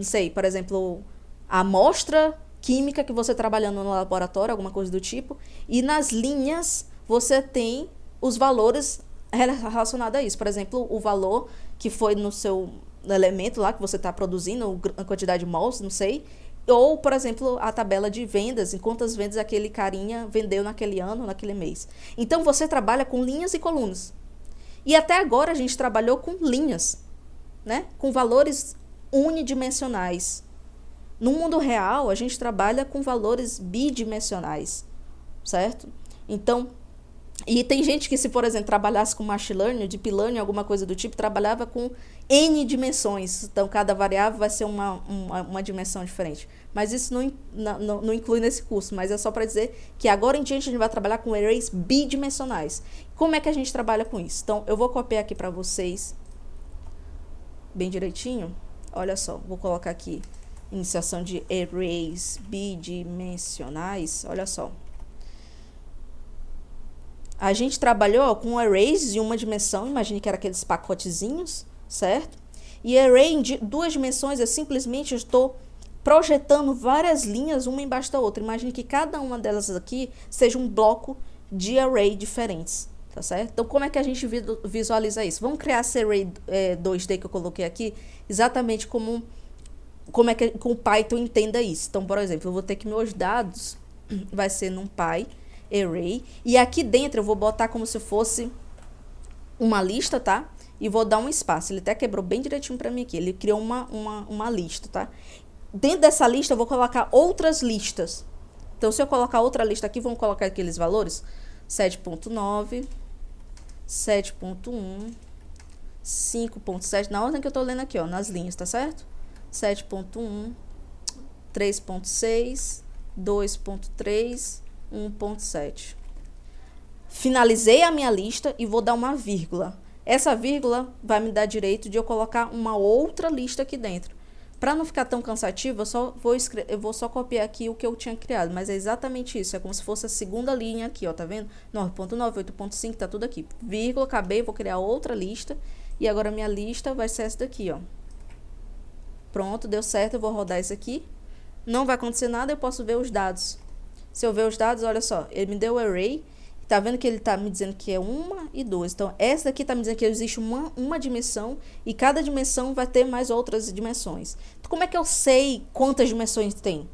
sei, por exemplo, a amostra química que você trabalhando no laboratório, alguma coisa do tipo. E nas linhas você tem os valores relacionado a isso. Por exemplo, o valor que foi no seu elemento lá que você está produzindo, a quantidade de mols, não sei. Ou, por exemplo, a tabela de vendas, em quantas vendas aquele carinha vendeu naquele ano, naquele mês. Então, você trabalha com linhas e colunas. E até agora a gente trabalhou com linhas, né? Com valores unidimensionais. No mundo real, a gente trabalha com valores bidimensionais, certo? Então, e tem gente que, se, por exemplo, trabalhasse com machine learning, deep learning, alguma coisa do tipo, trabalhava com N dimensões. Então, cada variável vai ser uma dimensão diferente. Mas isso não inclui nesse curso, mas é só para dizer que agora em diante a gente vai trabalhar com arrays bidimensionais. Como é que a gente trabalha com isso? Então, eu vou copiar aqui para vocês bem direitinho. Olha só, vou colocar aqui iniciação de arrays bidimensionais. Olha só. A gente trabalhou com arrays de uma dimensão, imagine que era aqueles pacotezinhos, certo? E array em duas dimensões é simplesmente eu estou projetando várias linhas uma embaixo da outra. Imagine que cada uma delas aqui seja um bloco de array diferentes, tá certo? Então, como é que a gente visualiza isso? Vamos criar esse array 2D que eu coloquei aqui, exatamente como é que o Python entenda isso. Então, por exemplo, eu vou ter que meus dados vai ser num Py array, e aqui dentro eu vou botar como se fosse uma lista, tá? E vou dar um espaço. Ele até quebrou bem direitinho para mim aqui. Ele criou uma lista, tá? Dentro dessa lista eu vou colocar outras listas. Então, se eu colocar outra lista aqui, vamos colocar aqueles valores: 7.9, 7.1, 5.7, na ordem que eu tô lendo aqui, ó, nas linhas, tá certo? 7.1, 3.6, 2.3, 1.7. Finalizei a minha lista e vou dar uma vírgula. Essa vírgula vai me dar direito de eu colocar uma outra lista aqui dentro. Para não ficar tão cansativo, eu vou só copiar aqui o que eu tinha criado, mas é exatamente isso, é como se fosse a segunda linha aqui, ó, tá vendo? 9.9, 8.5, tá tudo aqui. Vírgula, acabei, vou criar outra lista, e agora minha lista vai ser essa daqui, ó. Pronto, deu certo, eu vou rodar isso aqui. Não vai acontecer nada, eu posso ver os dados. Se eu ver os dados, olha só, ele me deu o array, tá vendo que ele tá me dizendo que é 1 e 2. Então, essa daqui tá me dizendo que existe uma dimensão e cada dimensão vai ter mais outras dimensões. Então, como é que eu sei quantas dimensões tem?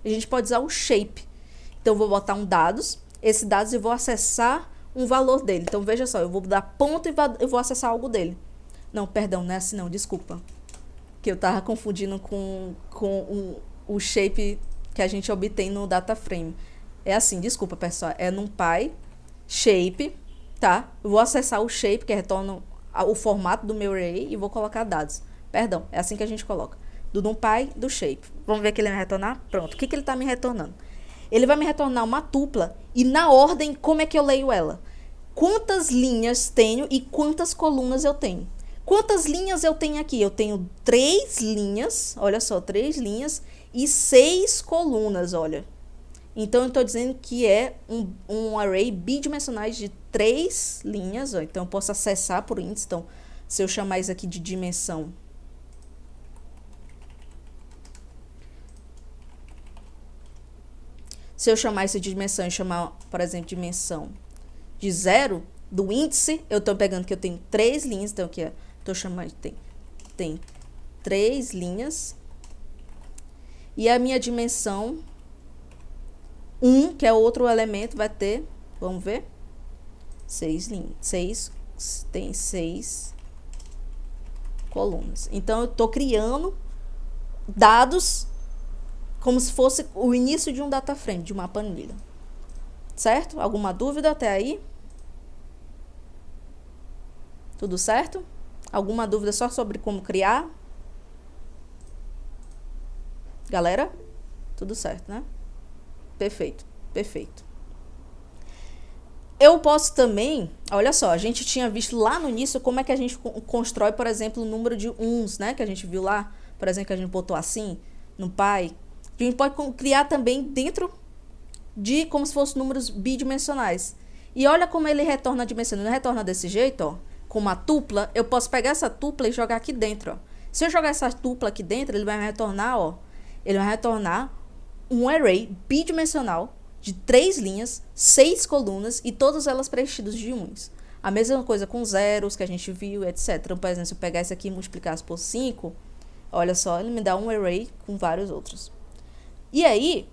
A gente pode usar o shape. Então, eu vou botar um dados, esse dados eu vou acessar um valor dele. Então, veja só, eu vou dar ponto e eu vou acessar algo dele. Não, perdão, não é assim não, desculpa. Que eu tava confundindo com o shape que a gente obtém no data frame. É assim, desculpa, pessoal, é NumPy shape, tá? Eu vou acessar o shape, que retorna o formato do meu array, e vou colocar dados. Perdão, é assim que a gente coloca. Do NumPy, do shape. Vamos ver o que ele vai retornar? Pronto. O que ele está me retornando? Ele vai me retornar uma tupla, e na ordem, como é que eu leio ela? Quantas linhas tenho e quantas colunas eu tenho? Quantas linhas eu tenho aqui? Eu tenho 3 linhas, olha só, 3 linhas e 6 colunas, olha. Então, eu estou dizendo que é um array bidimensionais de 3 linhas. Ó. Então, eu posso acessar por índice. Então, se eu chamar isso aqui de dimensão. Se eu chamar isso de dimensão e chamar, por exemplo, dimensão de 0, do índice, eu estou pegando que eu tenho 3 linhas. Então, aqui, estou chamando, tem 3 linhas. E a minha dimensão 1, que é outro elemento, vai ter, vamos ver, 6 linhas, tem 6 colunas. Então, eu estou criando dados como se fosse o início de um data frame, de uma planilha. Certo? Alguma dúvida até aí? Tudo certo? Alguma dúvida só sobre como criar? Galera? Tudo certo, né? Perfeito, perfeito. Eu posso também, olha só, a gente tinha visto lá no início como é que a gente constrói, por exemplo, o número de uns, né? Que a gente viu lá, por exemplo, que a gente botou assim, no Pi. A gente pode criar também dentro de como se fossem números bidimensionais. E olha como ele retorna a dimensão. Ele retorna desse jeito, ó, com uma tupla. Eu posso pegar essa tupla e jogar aqui dentro, ó. Se eu jogar essa tupla aqui dentro, ele vai me retornar, ó. Ele vai retornar um array bidimensional de 3 linhas, 6 colunas e todas elas preenchidas de uns. A mesma coisa com zeros que a gente viu, etc. Então, por exemplo, se eu pegar isso aqui e multiplicar por 5, olha só, ele me dá um array com vários outros. E aí,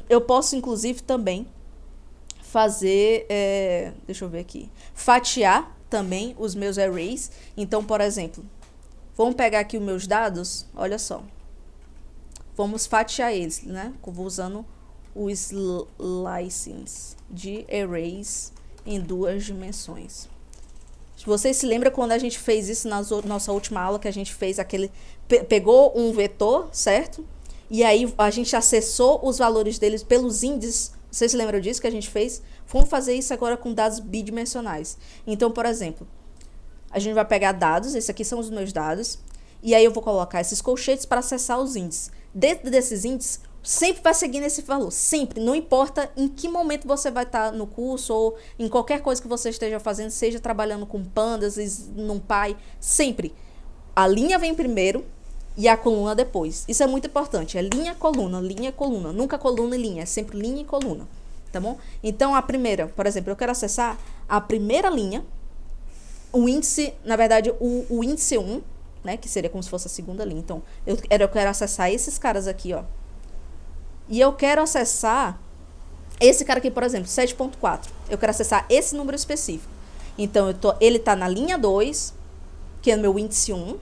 eu posso, inclusive, também fazer, deixa eu ver aqui, fatiar também os meus arrays. Então, por exemplo, vamos pegar aqui os meus dados, olha só. Vamos fatiar eles, né? Vou usando o slicing de arrays em 2 dimensões. Vocês se lembram quando a gente fez isso na nossa última aula, que a gente fez aquele... Pegou um vetor, certo? E aí a gente acessou os valores deles pelos índices. Vocês se lembram disso que a gente fez? Vamos fazer isso agora com dados bidimensionais. Então, por exemplo, a gente vai pegar dados, esses aqui são os meus dados, e aí eu vou colocar esses colchetes para acessar os índices. Dentro desses índices, sempre vai seguir nesse valor, sempre, não importa em que momento você vai estar no curso ou em qualquer coisa que você esteja fazendo, seja trabalhando com pandas, NumPy, sempre. A linha vem primeiro e a coluna depois. Isso é muito importante, é linha, coluna, nunca coluna e linha, é sempre linha e coluna, tá bom? Então, a primeira, por exemplo, eu quero acessar a primeira linha, o índice, na verdade, o índice 1, né, que seria como se fosse a segunda linha. Então, eu quero acessar esses caras aqui, ó. E eu quero acessar esse cara aqui, por exemplo, 7.4. Eu quero acessar esse número específico. Então, ele tá na linha 2, que é o meu índice 1,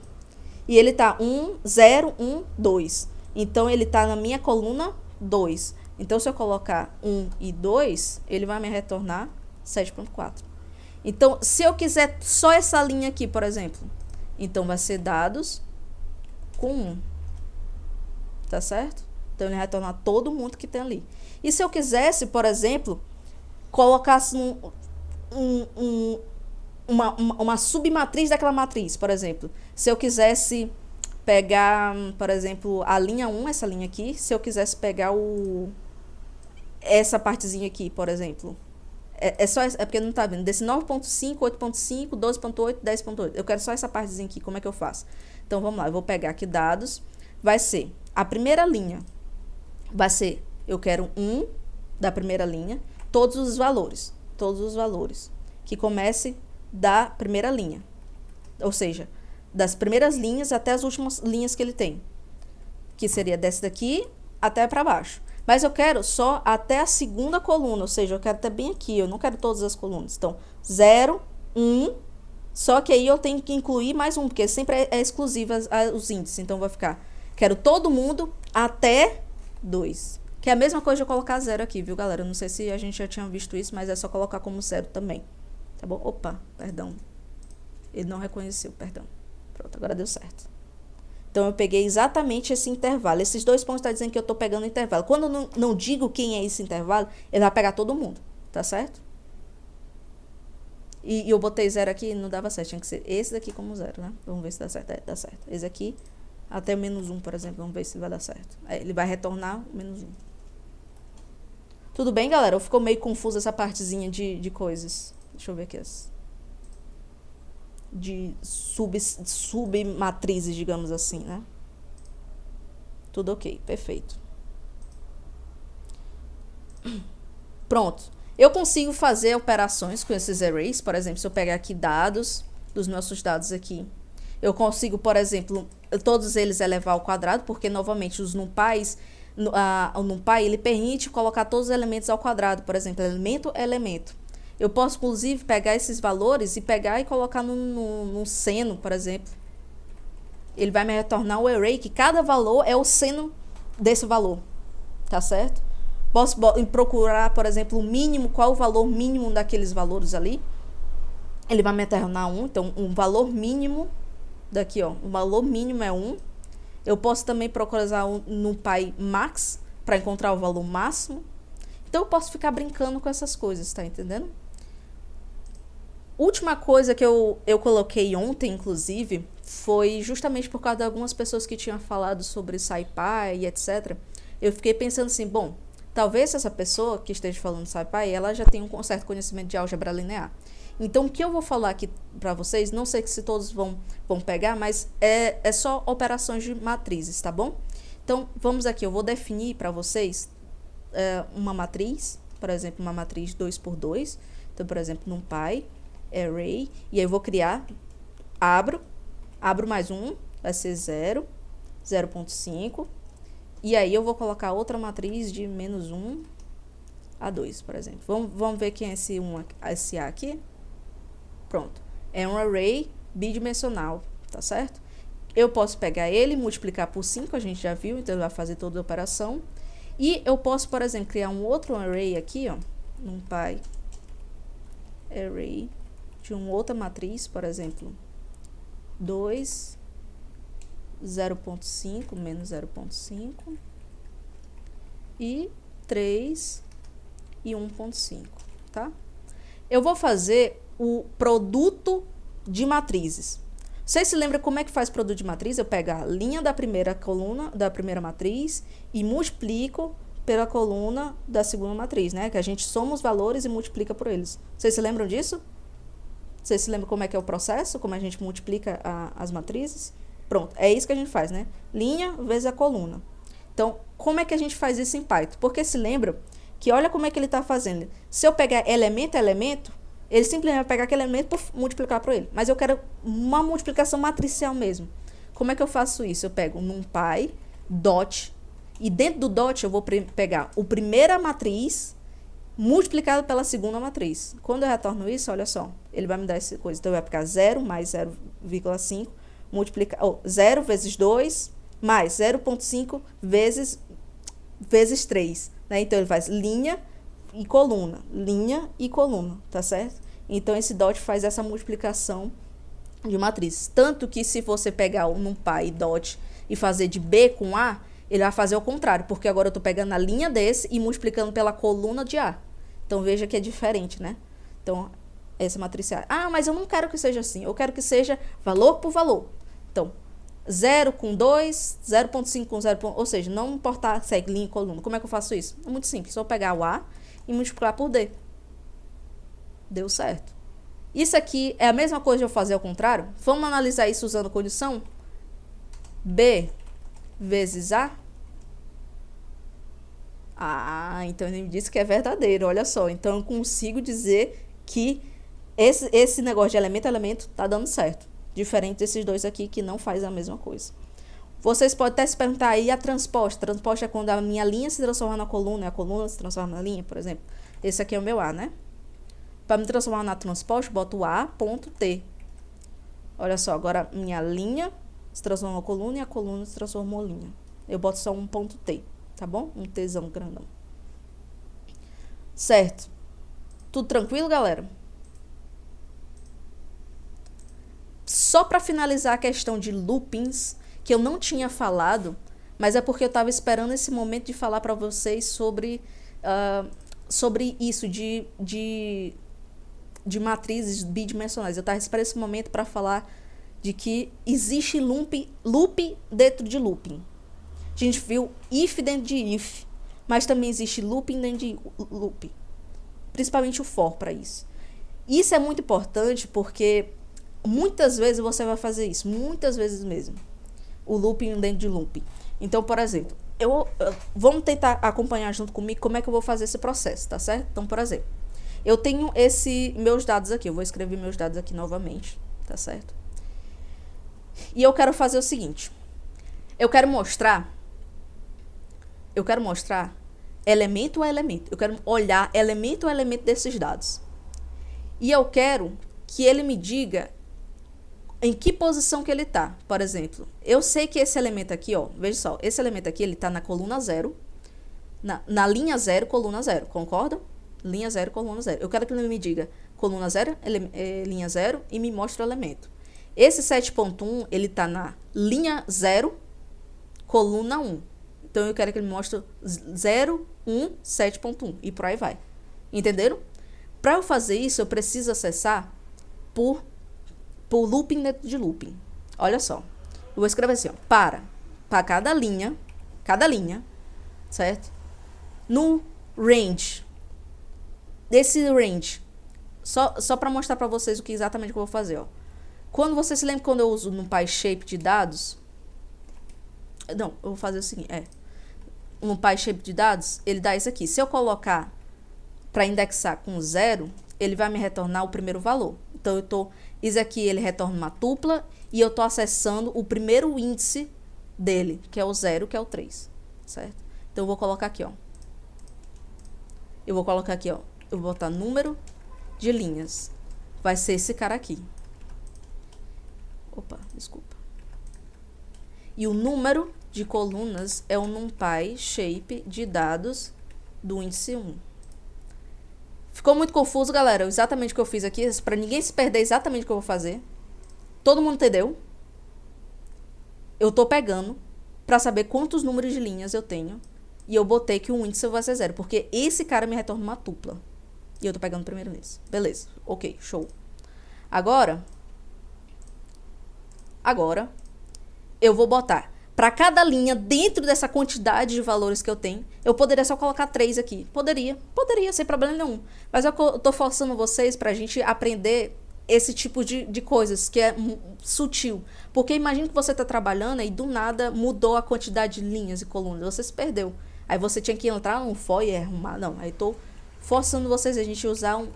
e ele tá 1, 0, 1, 2. Então, ele tá na minha coluna 2. Então, se eu colocar 1 e 2, ele vai me retornar 7.4. Então, se eu quiser só essa linha aqui, por exemplo, então vai ser dados com 1. Tá certo? Então, ele vai retornar todo mundo que tem ali. E se eu quisesse, por exemplo, colocasse uma submatriz daquela matriz, por exemplo. Se eu quisesse pegar, por exemplo, a linha 1, essa linha aqui, se eu quisesse pegar essa partezinha aqui, por exemplo. É porque não tá vendo. Desse 9.5, 8.5, 12.8, 10.8. Eu quero só essa partezinha aqui. Como é que eu faço? Então, vamos lá. Eu vou pegar aqui dados. Vai ser a primeira linha. Vai ser, eu quero 1 da primeira linha. Todos os valores. Todos os valores. Que comece da primeira linha. Ou seja, das primeiras linhas até as últimas linhas que ele tem. Que seria dessa daqui até para baixo. Mas eu quero só até a segunda coluna, ou seja, eu quero até bem aqui, eu não quero todas as colunas. Então, 0, 1, só que aí eu tenho que incluir mais um, porque sempre é exclusivo os índices. Então, vai ficar, quero todo mundo até 2. Que é a mesma coisa de eu colocar 0 aqui, viu, galera? Eu não sei se a gente já tinha visto isso, mas é só colocar como 0 também. Tá bom? Opa, perdão. Ele não reconheceu, perdão. Pronto, agora deu certo. Então, eu peguei exatamente esse intervalo. Esses 2 pontos estão dizendo que eu estou pegando o intervalo. Quando eu não digo quem é esse intervalo, ele vai pegar todo mundo. Tá certo? E eu botei 0 aqui e não dava certo. Tinha que ser esse daqui como 0, né? Vamos ver se dá certo. Dá certo. Esse aqui, até o -1, por exemplo. Vamos ver se vai dar certo. Ele vai retornar o -1. Tudo bem, galera? Ou ficou meio confusa essa partezinha de coisas? Deixa eu ver aqui de submatrizes, digamos assim, né? Tudo ok, perfeito. Pronto. Eu consigo fazer operações com esses arrays, por exemplo, se eu pegar aqui dados, dos nossos dados aqui, eu consigo, por exemplo, todos eles elevar ao quadrado, porque, novamente, os numpys, o numpy, ele permite colocar todos os elementos ao quadrado, por exemplo, elemento a elemento. Eu posso, inclusive, pegar esses valores e pegar e colocar num seno, por exemplo. Ele vai me retornar o array, que cada valor é o seno desse valor. Tá certo? Posso procurar, por exemplo, o mínimo, qual o valor mínimo daqueles valores ali. Ele vai me retornar 1. Então, um valor mínimo, daqui, ó. O valor mínimo é 1. Eu posso também procurar um NumPy max, para encontrar o valor máximo. Então, eu posso ficar brincando com essas coisas, tá entendendo? Última coisa que eu coloquei ontem, inclusive, foi justamente por causa de algumas pessoas que tinham falado sobre SciPy e etc. Eu fiquei pensando assim, bom, talvez essa pessoa que esteja falando SciPy, ela já tenha um certo conhecimento de álgebra linear. Então, o que eu vou falar aqui para vocês, não sei se todos vão pegar, mas é só operações de matrizes, tá bom? Então, vamos aqui, eu vou definir para vocês uma matriz, por exemplo, uma matriz 2×2. Então, por exemplo, NumPy, array, e aí eu vou criar, abro mais um, vai ser 0, 0.5, e aí eu vou colocar outra matriz de -1 a 2, por exemplo. Vamos ver quem é esse A aqui. Pronto. É um array bidimensional, tá certo? Eu posso pegar ele e multiplicar por 5, a gente já viu, então ele vai fazer toda a operação. E eu posso, por exemplo, criar um outro array aqui, ó, NumPy array de uma outra matriz, por exemplo, 2, 0.5, menos 0.5, e 3 e 1.5, tá? Eu vou fazer o produto de matrizes. Vocês se lembram como é que faz produto de matriz? Eu pego a linha da primeira coluna, da primeira matriz, e multiplico pela coluna da segunda matriz, né? Que a gente soma os valores e multiplica por eles. Vocês se lembram disso? Vocês se lembram como é que é o processo? Como a gente multiplica as matrizes? Pronto, é isso que a gente faz, né? Linha vezes a coluna. Então, como é que a gente faz isso em Python? Porque se lembra que olha como é que ele está fazendo. Se eu pegar elemento a elemento, ele simplesmente vai pegar aquele elemento e multiplicar por ele. Mas eu quero uma multiplicação matricial mesmo. Como é que eu faço isso? Eu pego NumPy, dot, e dentro do dot eu vou pegar a primeira matriz multiplicado pela segunda matriz. Quando eu retorno isso, olha só, ele vai me dar essa coisa. Então, eu vou ficar 0 mais 0,5, multiplicar, 0 vezes 2, mais 0,5 vezes 3. Né? Então, ele faz linha e coluna, tá certo? Então, esse dot faz essa multiplicação de matrizes. Tanto que, se você pegar o NumPy dot e fazer de B com A, ele vai fazer o contrário, porque agora eu estou pegando a linha desse e multiplicando pela coluna de A. Então, veja que é diferente, né? Então, essa matriz A. Ah, mas eu não quero que seja assim. Eu quero que seja valor por valor. Então, 0 com 2, 0,5 com 0. Ou seja, não importar se é linha e coluna. Como é que eu faço isso? É muito simples. Só pegar o A e multiplicar por D. Deu certo. Isso aqui é a mesma coisa de eu fazer ao contrário? Vamos analisar isso usando condição? B vezes A. Ah, então ele me disse que é verdadeiro, olha só. Então eu consigo dizer que esse negócio de elemento a elemento tá dando certo. Diferente desses dois aqui que não faz a mesma coisa. Vocês podem até se perguntar aí a transposta. Transposta é quando a minha linha se transforma na coluna e a coluna se transforma na linha, por exemplo. Esse aqui é o meu A, né? Para me transformar na transposta, eu boto A, ponto T. Olha só, agora minha linha se transformou em coluna e a coluna se transformou em linha. Eu boto só um ponto T, tá bom? Um Tzão grandão. Certo. Tudo tranquilo, galera? Só para finalizar a questão de loopings, que eu não tinha falado, mas é porque eu estava esperando esse momento de falar para vocês sobre isso de matrizes bidimensionais. Eu estava esperando esse momento para falar de que existe loop dentro de looping. A gente viu if dentro de if, mas também existe looping dentro de loop. Principalmente o for para isso. Isso é muito importante porque muitas vezes você vai fazer isso, muitas vezes mesmo. O looping dentro de looping. Então, por exemplo, vamos tentar acompanhar junto comigo como é que eu vou fazer esse processo, tá certo? Então, por exemplo, eu tenho meus dados aqui, eu vou escrever meus dados aqui novamente, tá certo? E eu quero fazer o seguinte, eu quero mostrar elemento a elemento, eu quero olhar elemento a elemento desses dados. E eu quero que ele me diga em que posição que ele tá. Por exemplo, eu sei que esse elemento aqui, ó, veja só, esse elemento aqui, ele tá na coluna 0, na linha 0, coluna 0, concordam? Linha 0, coluna 0. Eu quero que ele me diga coluna 0, linha 0 e me mostre o elemento. Esse 7.1, ele tá na linha 0, coluna 1. Então, eu quero que ele me mostre 0, 1, 7.1 e por aí vai. Entenderam? Para eu fazer isso, eu preciso acessar por looping dentro de looping. Olha só. Eu vou escrever assim, ó. Para cada linha, certo? No range. Desse range. Só para mostrar para vocês o que exatamente que eu vou fazer, ó. Quando você se lembra quando eu uso no PyShape de dados? Não, eu vou fazer o seguinte, no PyShape de dados, ele dá isso aqui. Se eu colocar para indexar com 0, ele vai me retornar o primeiro valor. Então, isso aqui ele retorna uma tupla e eu estou acessando o primeiro índice dele, que é o 0, que é o 3, certo? Então, eu vou colocar aqui, ó. Eu vou botar número de linhas. Vai ser esse cara aqui. Opa, desculpa. E o número de colunas é o NumPy shape de dados do índice 1. Ficou muito confuso, galera? Exatamente o que eu fiz aqui, para ninguém se perder exatamente o que eu vou fazer. Todo mundo entendeu? Eu tô pegando para saber quantos números de linhas eu tenho e eu botei que o índice vai ser 0, porque esse cara me retorna uma tupla. E eu tô pegando primeiro nesse. Beleza. Ok, show. Agora eu vou botar para cada linha, dentro dessa quantidade de valores que eu tenho, eu poderia só colocar 3 aqui. Poderia, sem problema nenhum. Mas eu tô forçando vocês pra gente aprender esse tipo de coisas, que é sutil. Porque imagina que você tá trabalhando e do nada mudou a quantidade de linhas e colunas. Você se perdeu. Aí você tinha que entrar no for e arrumar. Não, aí tô forçando vocês a gente usar um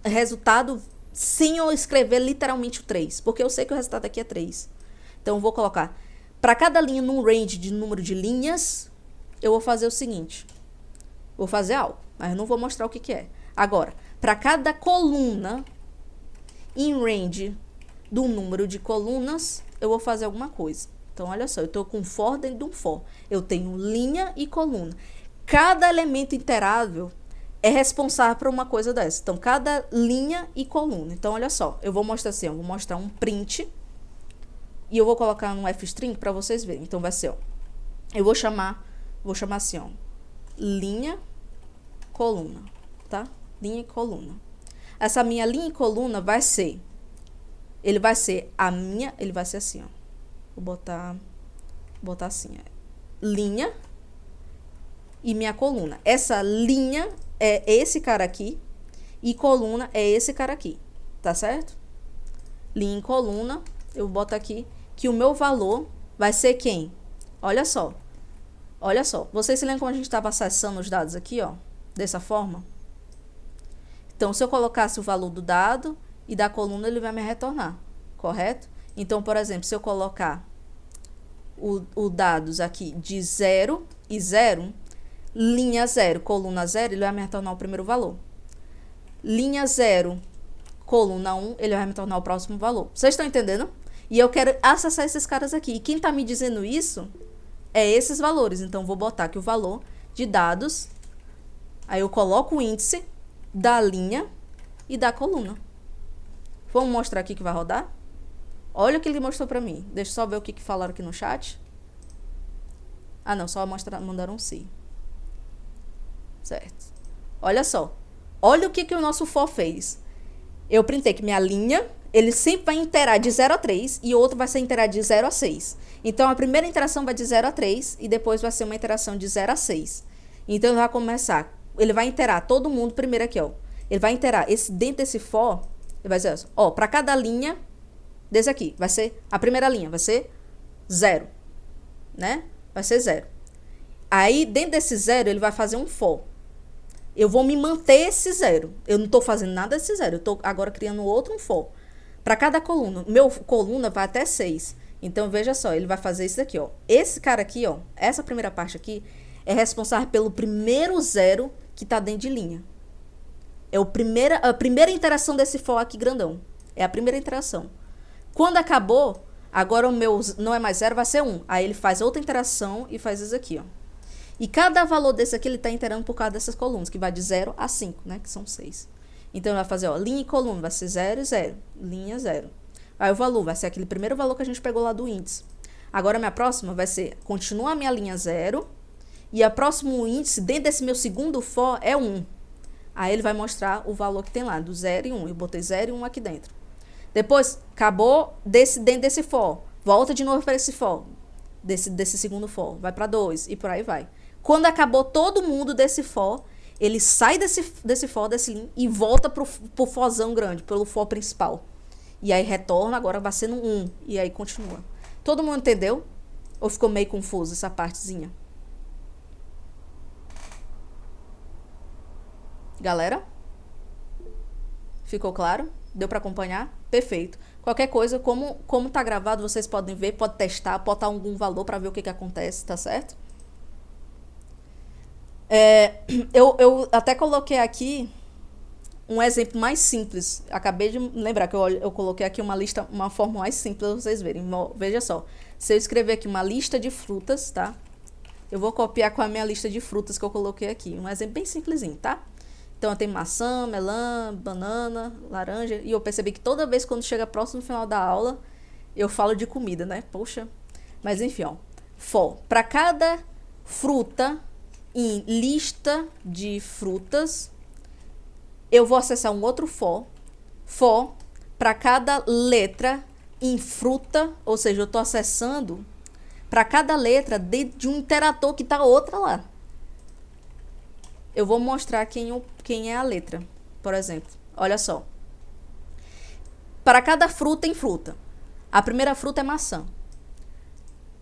resultado sem eu escrever literalmente o 3. Porque eu sei que o resultado aqui é 3. Então eu vou colocar... Para cada linha num range de número de linhas, eu vou fazer o seguinte. Vou fazer algo, mas eu não vou mostrar o que é. Agora, para cada coluna em range do número de colunas, eu vou fazer alguma coisa. Então, olha só, eu estou com for dentro de um for. Eu tenho linha e coluna. Cada elemento interável é responsável por uma coisa dessa. Então, cada linha e coluna. Então, olha só, eu vou mostrar assim, eu vou mostrar um print... E eu vou colocar um f-string para vocês verem. Então, vai ser, ó. Eu vou chamar assim, ó. Linha, coluna, tá? Linha e coluna. Essa minha linha e coluna vai ser... Ele vai ser assim, ó. Vou botar assim, linha e minha coluna. Essa linha é esse cara aqui e coluna é esse cara aqui, tá certo? Linha e coluna, eu boto aqui que o meu valor vai ser quem? Olha só. Olha só. Vocês se lembram como a gente estava acessando os dados aqui, ó? Dessa forma? Então, se eu colocasse o valor do dado e da coluna, ele vai me retornar, correto? Então, por exemplo, se eu colocar o dados aqui de 0 e 0, linha 0, coluna 0, ele vai me retornar o primeiro valor. Linha 0, coluna 1, ele vai me retornar o próximo valor. Vocês estão entendendo? E eu quero acessar esses caras aqui. E quem está me dizendo isso é esses valores. Então, vou botar aqui o valor de dados. Aí eu coloco o índice da linha e da coluna. Vamos mostrar aqui que vai rodar? Olha o que ele mostrou para mim. Deixa eu só ver o que falaram aqui no chat. Ah, não. Só mandaram um sim. Certo. Olha só. Olha o que o nosso for fez. Eu printei que minha linha, ele sempre vai interar de 0 a 3 e o outro vai ser interar de 0 a 6. Então, a primeira interação vai de 0 a 3 e depois vai ser uma interação de 0 a 6. Então, ele vai começar. Ele vai interar todo mundo primeiro aqui, ó. Ele vai interar dentro desse for, ele vai dizer, ó, para cada linha desse aqui, vai ser, a primeira linha vai ser 0, né? Vai ser 0. Aí, dentro desse 0, ele vai fazer um for. Eu vou me manter esse 0. Eu não estou fazendo nada desse 0. Eu estou agora criando outro for. Para cada coluna. Meu coluna vai até 6. Então, veja só. Ele vai fazer isso daqui, ó. Esse cara aqui, ó. Essa primeira parte aqui é responsável pelo primeiro 0 que está dentro de linha. É a primeira interação desse for aqui grandão. É a primeira interação. Quando acabou, agora o meu não é mais 0, vai ser 1. Aí ele faz outra interação e faz isso aqui, ó. E cada valor desse aqui, ele está interando por causa dessas colunas, que vai de 0 a 5, né? Que são 6. Então, ele vai fazer, ó, linha e coluna, vai ser 0 e 0. Linha, 0. Aí, o valor vai ser aquele primeiro valor que a gente pegou lá do índice. Agora, a minha próxima vai ser, continua a minha linha 0. E a próximo índice, dentro desse meu segundo for, é 1. Aí, ele vai mostrar o valor que tem lá, do 0 e 1. Eu botei 0 e 1 aqui dentro. Depois, acabou dentro desse for. Volta de novo para esse for. Desse segundo for. Vai para 2 e por aí vai. Quando acabou todo mundo desse for, ele sai desse for, desse lim, e volta pro forzão grande, pelo for principal. E aí retorna, agora vai sendo 1. E aí continua. Todo mundo entendeu? Ou ficou meio confuso essa partezinha? Galera? Ficou claro? Deu para acompanhar? Perfeito. Qualquer coisa, como tá gravado, vocês podem ver, pode testar, botar algum valor para ver o que acontece, tá certo? Eu até coloquei aqui um exemplo mais simples. Acabei de lembrar que eu coloquei aqui uma forma mais simples para vocês verem. Veja só. Se eu escrever aqui uma lista de frutas, tá? Eu vou copiar com a minha lista de frutas que eu coloquei aqui. Um exemplo bem simplesinho, tá? Então, eu tenho maçã, melão, banana, laranja. E eu percebi que toda vez quando chega próximo do final da aula, eu falo de comida, né? Poxa. Mas, enfim, ó. For. Para cada fruta em lista de frutas, eu vou acessar um outro for. For. Para cada letra em fruta, ou seja, eu estou acessando para cada letra de um interator que está outra lá. Eu vou mostrar quem é a letra, por exemplo. Olha só. Para cada fruta em fruta. A primeira fruta é maçã.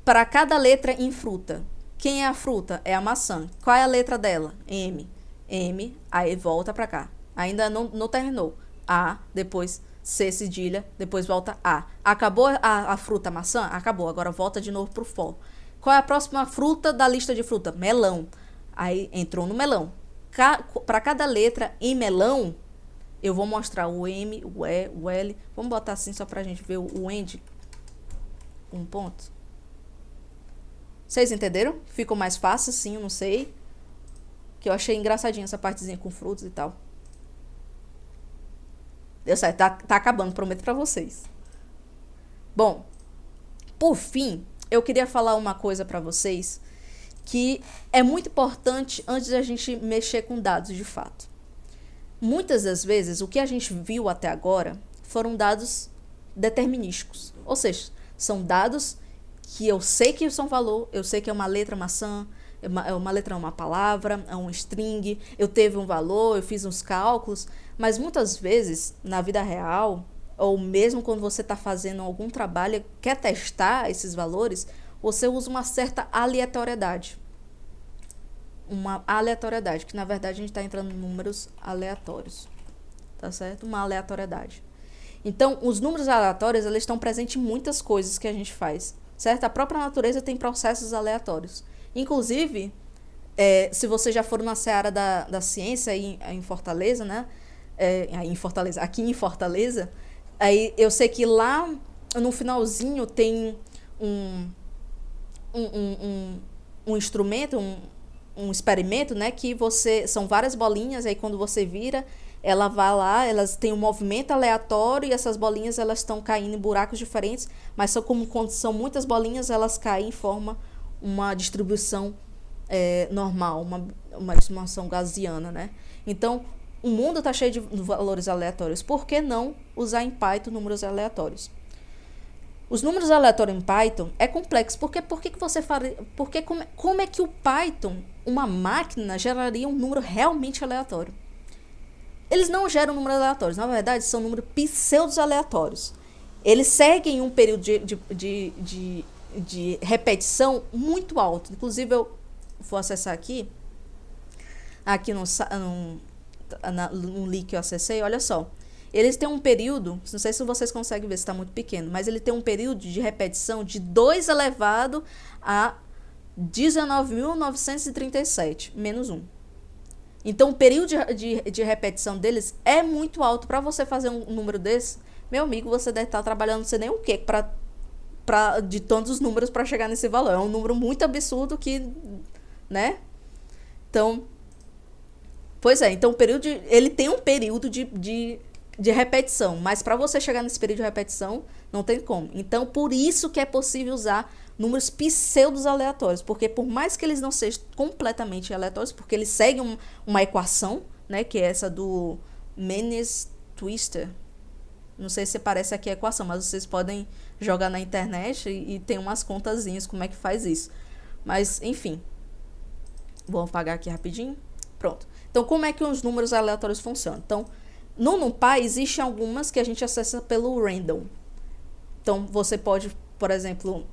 Para cada letra em fruta. Quem é a fruta? É a maçã. Qual é a letra dela? M. M, aí volta para cá. Ainda não terminou. A, depois C cedilha, depois volta A. Acabou a fruta maçã? Acabou. Agora volta de novo pro for. Qual é a próxima fruta da lista de fruta? Melão. Aí entrou no melão. Para cada letra em melão, eu vou mostrar o M, o E, o L. Vamos botar assim só pra gente ver o end. Um ponto. Vocês entenderam? Ficou mais fácil, sim, eu não sei. Que eu achei engraçadinha essa partezinha com frutos e tal. Deu certo, tá acabando, prometo pra vocês. Bom, por fim, eu queria falar uma coisa pra vocês que é muito importante antes da gente mexer com dados de fato. Muitas das vezes, o que a gente viu até agora foram dados determinísticos. Ou seja, são dados que eu sei que isso é um valor, eu sei que é uma letra maçã, uma letra é uma palavra, é um string, eu teve um valor, eu fiz uns cálculos, mas muitas vezes, na vida real, ou mesmo quando você está fazendo algum trabalho, quer testar esses valores, você usa uma certa aleatoriedade. Uma aleatoriedade, que na verdade a gente está entrando em números aleatórios, tá certo? Uma aleatoriedade. Então, os números aleatórios, eles estão presentes em muitas coisas que a gente faz, certo? A própria natureza tem processos aleatórios. Inclusive, se você já for na seara da ciência em Fortaleza, né? Aqui em Fortaleza, aí eu sei que lá no finalzinho tem um instrumento, um experimento, né? Que são várias bolinhas, aí quando você vira, ela vai lá, elas têm um movimento aleatório e essas bolinhas elas estão caindo em buracos diferentes, mas quando são muitas bolinhas, elas caem e formam uma distribuição normal, uma distribuição gaussiana, né? Então, o mundo está cheio de valores aleatórios. Por que não usar em Python números aleatórios? Os números aleatórios em Python é complexo. Como é que o Python, uma máquina, geraria um número realmente aleatório? Eles não geram números aleatórios. Na verdade, são números pseudos aleatórios. Eles seguem um período de repetição muito alto. Inclusive, eu vou acessar aqui no link que eu acessei, olha só. Eles têm um período, não sei se vocês conseguem ver, se está muito pequeno, mas ele tem um período de repetição de 2 elevado a 19.937, menos 1. Então, o período de repetição deles é muito alto. Para você fazer um número desse, meu amigo, você deve estar trabalhando não sei nem o que de tantos os números para chegar nesse valor. É um número muito absurdo que, né? Então, pois é, então ele tem um período de repetição, mas para você chegar nesse período de repetição, não tem como. Então, por isso que é possível usar números pseudos aleatórios, porque por mais que eles não sejam completamente aleatórios, porque eles seguem uma equação, né, que é essa do Menes-Twister. Não sei se parece aqui a equação, mas vocês podem jogar na internet e tem umas contazinhas como é que faz isso. Mas, enfim. Vou apagar aqui rapidinho. Pronto. Então, como é que os números aleatórios funcionam? Então, no NumPy, existem algumas que a gente acessa pelo random. Então, você pode, por exemplo,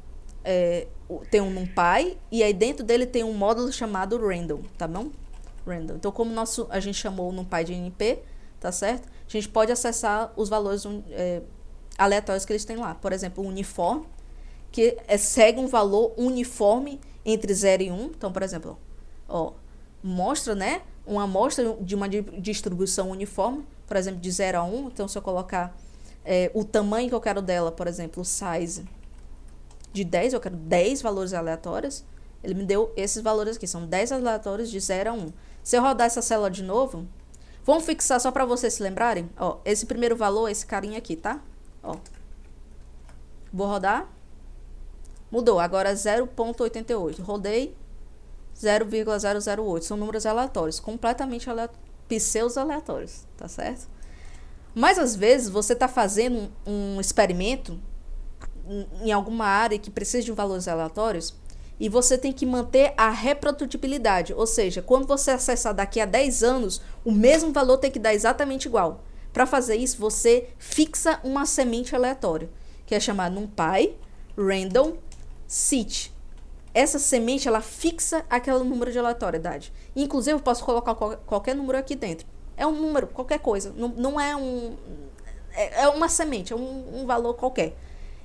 ter um NumPy e aí dentro dele tem um módulo chamado random, tá bom? Random. Então, como a gente chamou o NumPy de NP, tá certo? A gente pode acessar os valores aleatórios que eles têm lá. Por exemplo, o uniforme, que segue um valor uniforme entre 0 e 1. Então, por exemplo, mostra, né, uma amostra de uma distribuição uniforme, por exemplo, de 0 a 1. Então, se eu colocar o tamanho que eu quero dela, por exemplo, o size de 10, eu quero 10 valores aleatórios, ele me deu esses valores aqui, são 10 aleatórios de 0 a 1. Se eu rodar essa célula de novo, vamos fixar só para vocês se lembrarem, esse primeiro valor, esse carinha aqui, tá? Vou rodar, mudou, agora é 0.88, rodei, 0,008, são números aleatórios, completamente pseudos aleatórios, tá certo? Mas às vezes você está fazendo um experimento em alguma área que precisa de valores aleatórios e você tem que manter a reprodutibilidade, ou seja, quando você acessar daqui a 10 anos, o mesmo valor tem que dar exatamente igual. Para fazer isso, você fixa uma semente aleatória, que é chamada NumPy Random Seed. Essa semente, ela fixa aquele número de aleatoriedade. Inclusive, eu posso colocar qualquer número aqui dentro. É um número, qualquer coisa. Não é é uma semente, é um valor qualquer.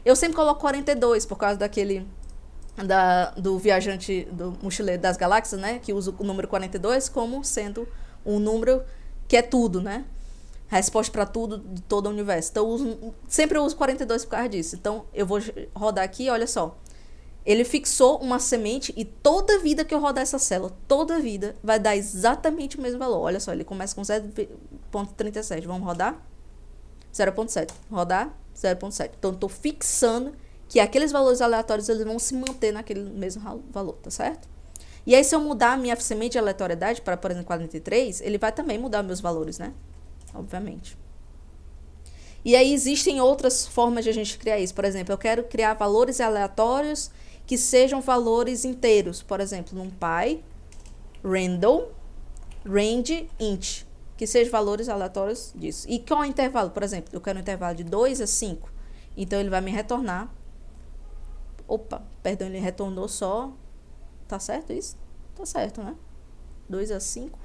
Eu sempre coloco 42 por causa do viajante, do mochileiro das galáxias, né? Que usa o número 42 como sendo um número que é tudo, né? Resposta para tudo de todo o universo. Então, sempre eu uso 42 por causa disso. Então, eu vou rodar aqui, olha só. Ele fixou uma semente e toda vida que eu rodar essa célula, toda vida, vai dar exatamente o mesmo valor. Olha só, ele começa com 0.37. Vamos rodar? 0.7. Rodar? 0.7. Então, eu estou fixando que aqueles valores aleatórios eles vão se manter naquele mesmo valor, tá certo? E aí, se eu mudar a minha semente de aleatoriedade para, por exemplo, 43, ele vai também mudar meus valores, né? Obviamente. E aí existem outras formas de a gente criar isso. Por exemplo, eu quero criar valores aleatórios que sejam valores inteiros. Por exemplo, NumPy, random, range, int. Que sejam valores aleatórios disso. E qual é o intervalo? Por exemplo, eu quero um intervalo de 2 a 5. Então, ele vai me retornar. Opa, perdão, ele retornou só. Tá certo isso? Tá certo, né? 2 a 5.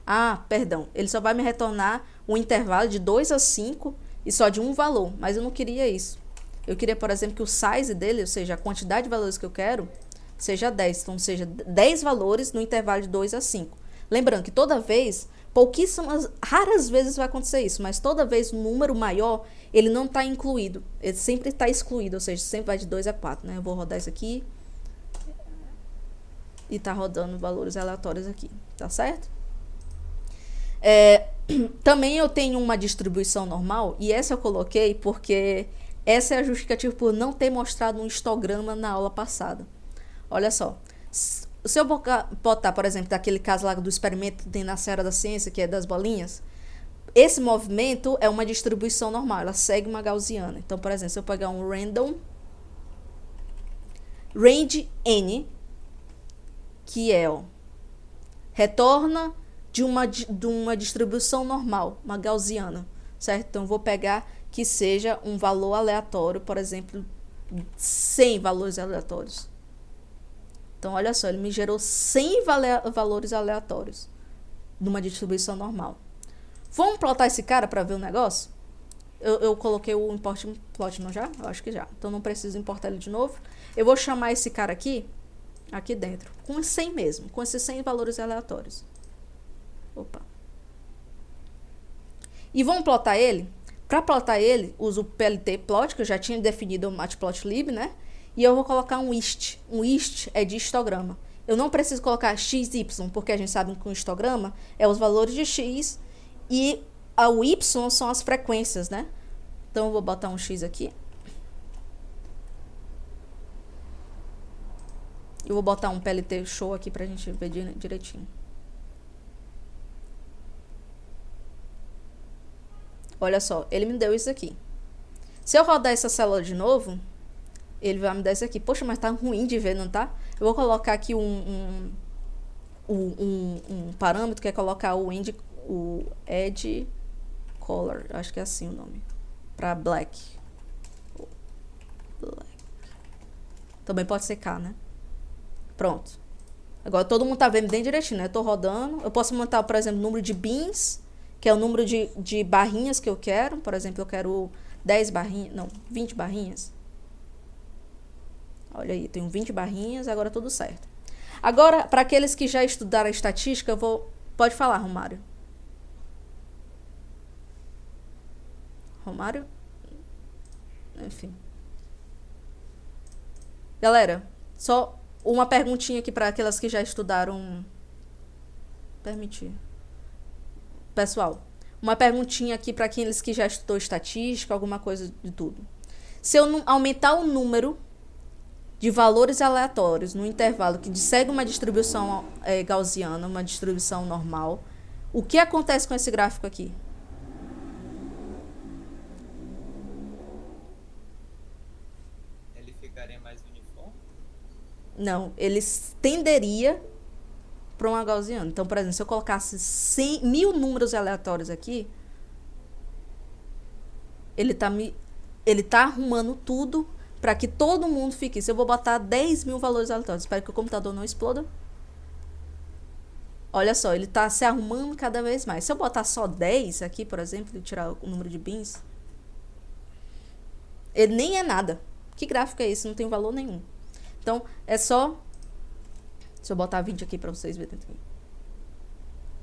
Ah, perdão. Ele só vai me retornar um intervalo de 2 a 5 e só de um valor. Mas eu não queria isso. Eu queria, por exemplo, que o size dele, ou seja, a quantidade de valores que eu quero, seja 10. Então, seja 10 valores no intervalo de 2 a 5. Lembrando que toda vez, raras vezes vai acontecer isso, mas toda vez o número maior, ele não está incluído. Ele sempre está excluído, ou seja, sempre vai de 2 a 4, né? Eu vou rodar isso aqui. E tá rodando valores aleatórios aqui, tá certo? Também eu tenho uma distribuição normal, e essa eu coloquei porque essa é a justificativa por não ter mostrado um histograma na aula passada. Olha só, se eu botar, por exemplo, daquele caso lá do experimento que tem na Seara da Ciência, que é das bolinhas, esse movimento é uma distribuição normal, ela segue uma gaussiana. Então, por exemplo, se eu pegar um random, range n, que é, retorna de uma distribuição normal, uma gaussiana, certo? Então, eu vou pegar que seja um valor aleatório, por exemplo, 100 valores aleatórios. Então, olha só, ele me gerou 100 valores aleatórios numa distribuição normal. Vamos plotar esse cara para ver o negócio? Eu coloquei o import plot, não já? Eu acho que já. Então, não preciso importar ele de novo. Eu vou chamar esse cara aqui dentro, com 100 mesmo, com esses 100 valores aleatórios. Opa. E vamos plotar ele? Para plotar ele, uso o PLT plot, que eu já tinha definido o matplotlib, né? E eu vou colocar um hist. Um hist é de histograma. Eu não preciso colocar xy, porque a gente sabe que um histograma é os valores de x e o y são as frequências, né? Então, eu vou botar um x aqui. Eu vou botar um PLT show aqui pra gente ver direitinho. Olha só, ele me deu isso aqui. Se eu rodar essa célula de novo, ele vai me dar isso aqui. Poxa, mas tá ruim de ver, não tá? Eu vou colocar aqui um parâmetro, que é colocar o edge color, acho que é assim o nome, para black. Também pode ser K, né? Pronto. Agora todo mundo tá vendo bem direitinho, né? Eu tô rodando. Eu posso montar, por exemplo, o número de bins, que é o número de barrinhas que eu quero. Por exemplo, eu quero 10 barrinhas, não, 20 barrinhas. Olha aí, tenho 20 barrinhas, agora tudo certo. Agora, para aqueles que já estudaram a estatística, eu vou... Pode falar, Romário. Romário? Enfim. Galera, só uma perguntinha aqui para aquelas que já estudaram... Permitir. Pessoal, uma perguntinha aqui para aqueles que já estudou estatística, alguma coisa de tudo. Se eu aumentar o número de valores aleatórios no intervalo que segue uma distribuição gaussiana, uma distribuição normal, o que acontece com esse gráfico aqui? Ele ficaria mais uniforme? Não, ele tenderia para uma gaussiana. Então, por exemplo, se eu colocasse 1.000 números aleatórios aqui, ele tá arrumando tudo para que todo mundo fique. Se eu vou botar 10.000 valores aleatórios, espero que o computador não exploda. Olha só, ele tá se arrumando cada vez mais. Se eu botar só 10 aqui, por exemplo, e tirar o número de bins, ele nem é nada. Que gráfico é esse? Não tem valor nenhum. Então, é só... Se eu botar 20 aqui para vocês verem.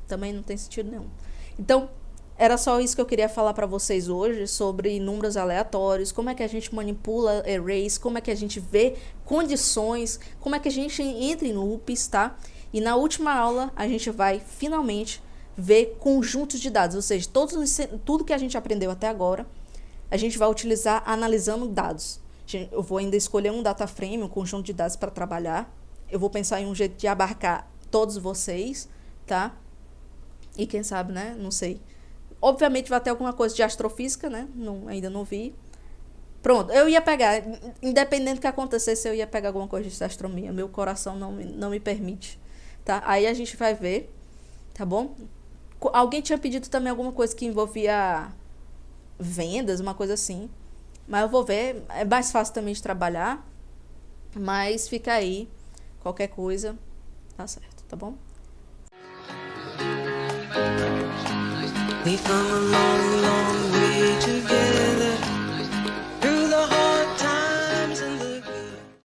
Também não tem sentido nenhum. Então, era só isso que eu queria falar para vocês hoje sobre números aleatórios, como é que a gente manipula arrays, como é que a gente vê condições, como é que a gente entra em loops, tá? E na última aula a gente vai finalmente ver conjuntos de dados, ou seja, tudo que a gente aprendeu até agora, a gente vai utilizar analisando dados. Eu vou ainda escolher um data frame, um conjunto de dados para trabalhar. Eu vou pensar em um jeito de abarcar todos vocês, tá? E quem sabe, né? Não sei. Obviamente vai ter alguma coisa de astrofísica, né? Não, ainda não vi. Pronto, eu ia pegar, independente do que acontecesse, eu ia pegar alguma coisa de astronomia. Meu coração não me permite, tá? Aí a gente vai ver, tá bom? Alguém tinha pedido também alguma coisa que envolvia vendas, uma coisa assim. Mas eu vou ver, é mais fácil também de trabalhar. Mas fica aí, qualquer coisa, tá certo, tá bom? We've come a long, long way together.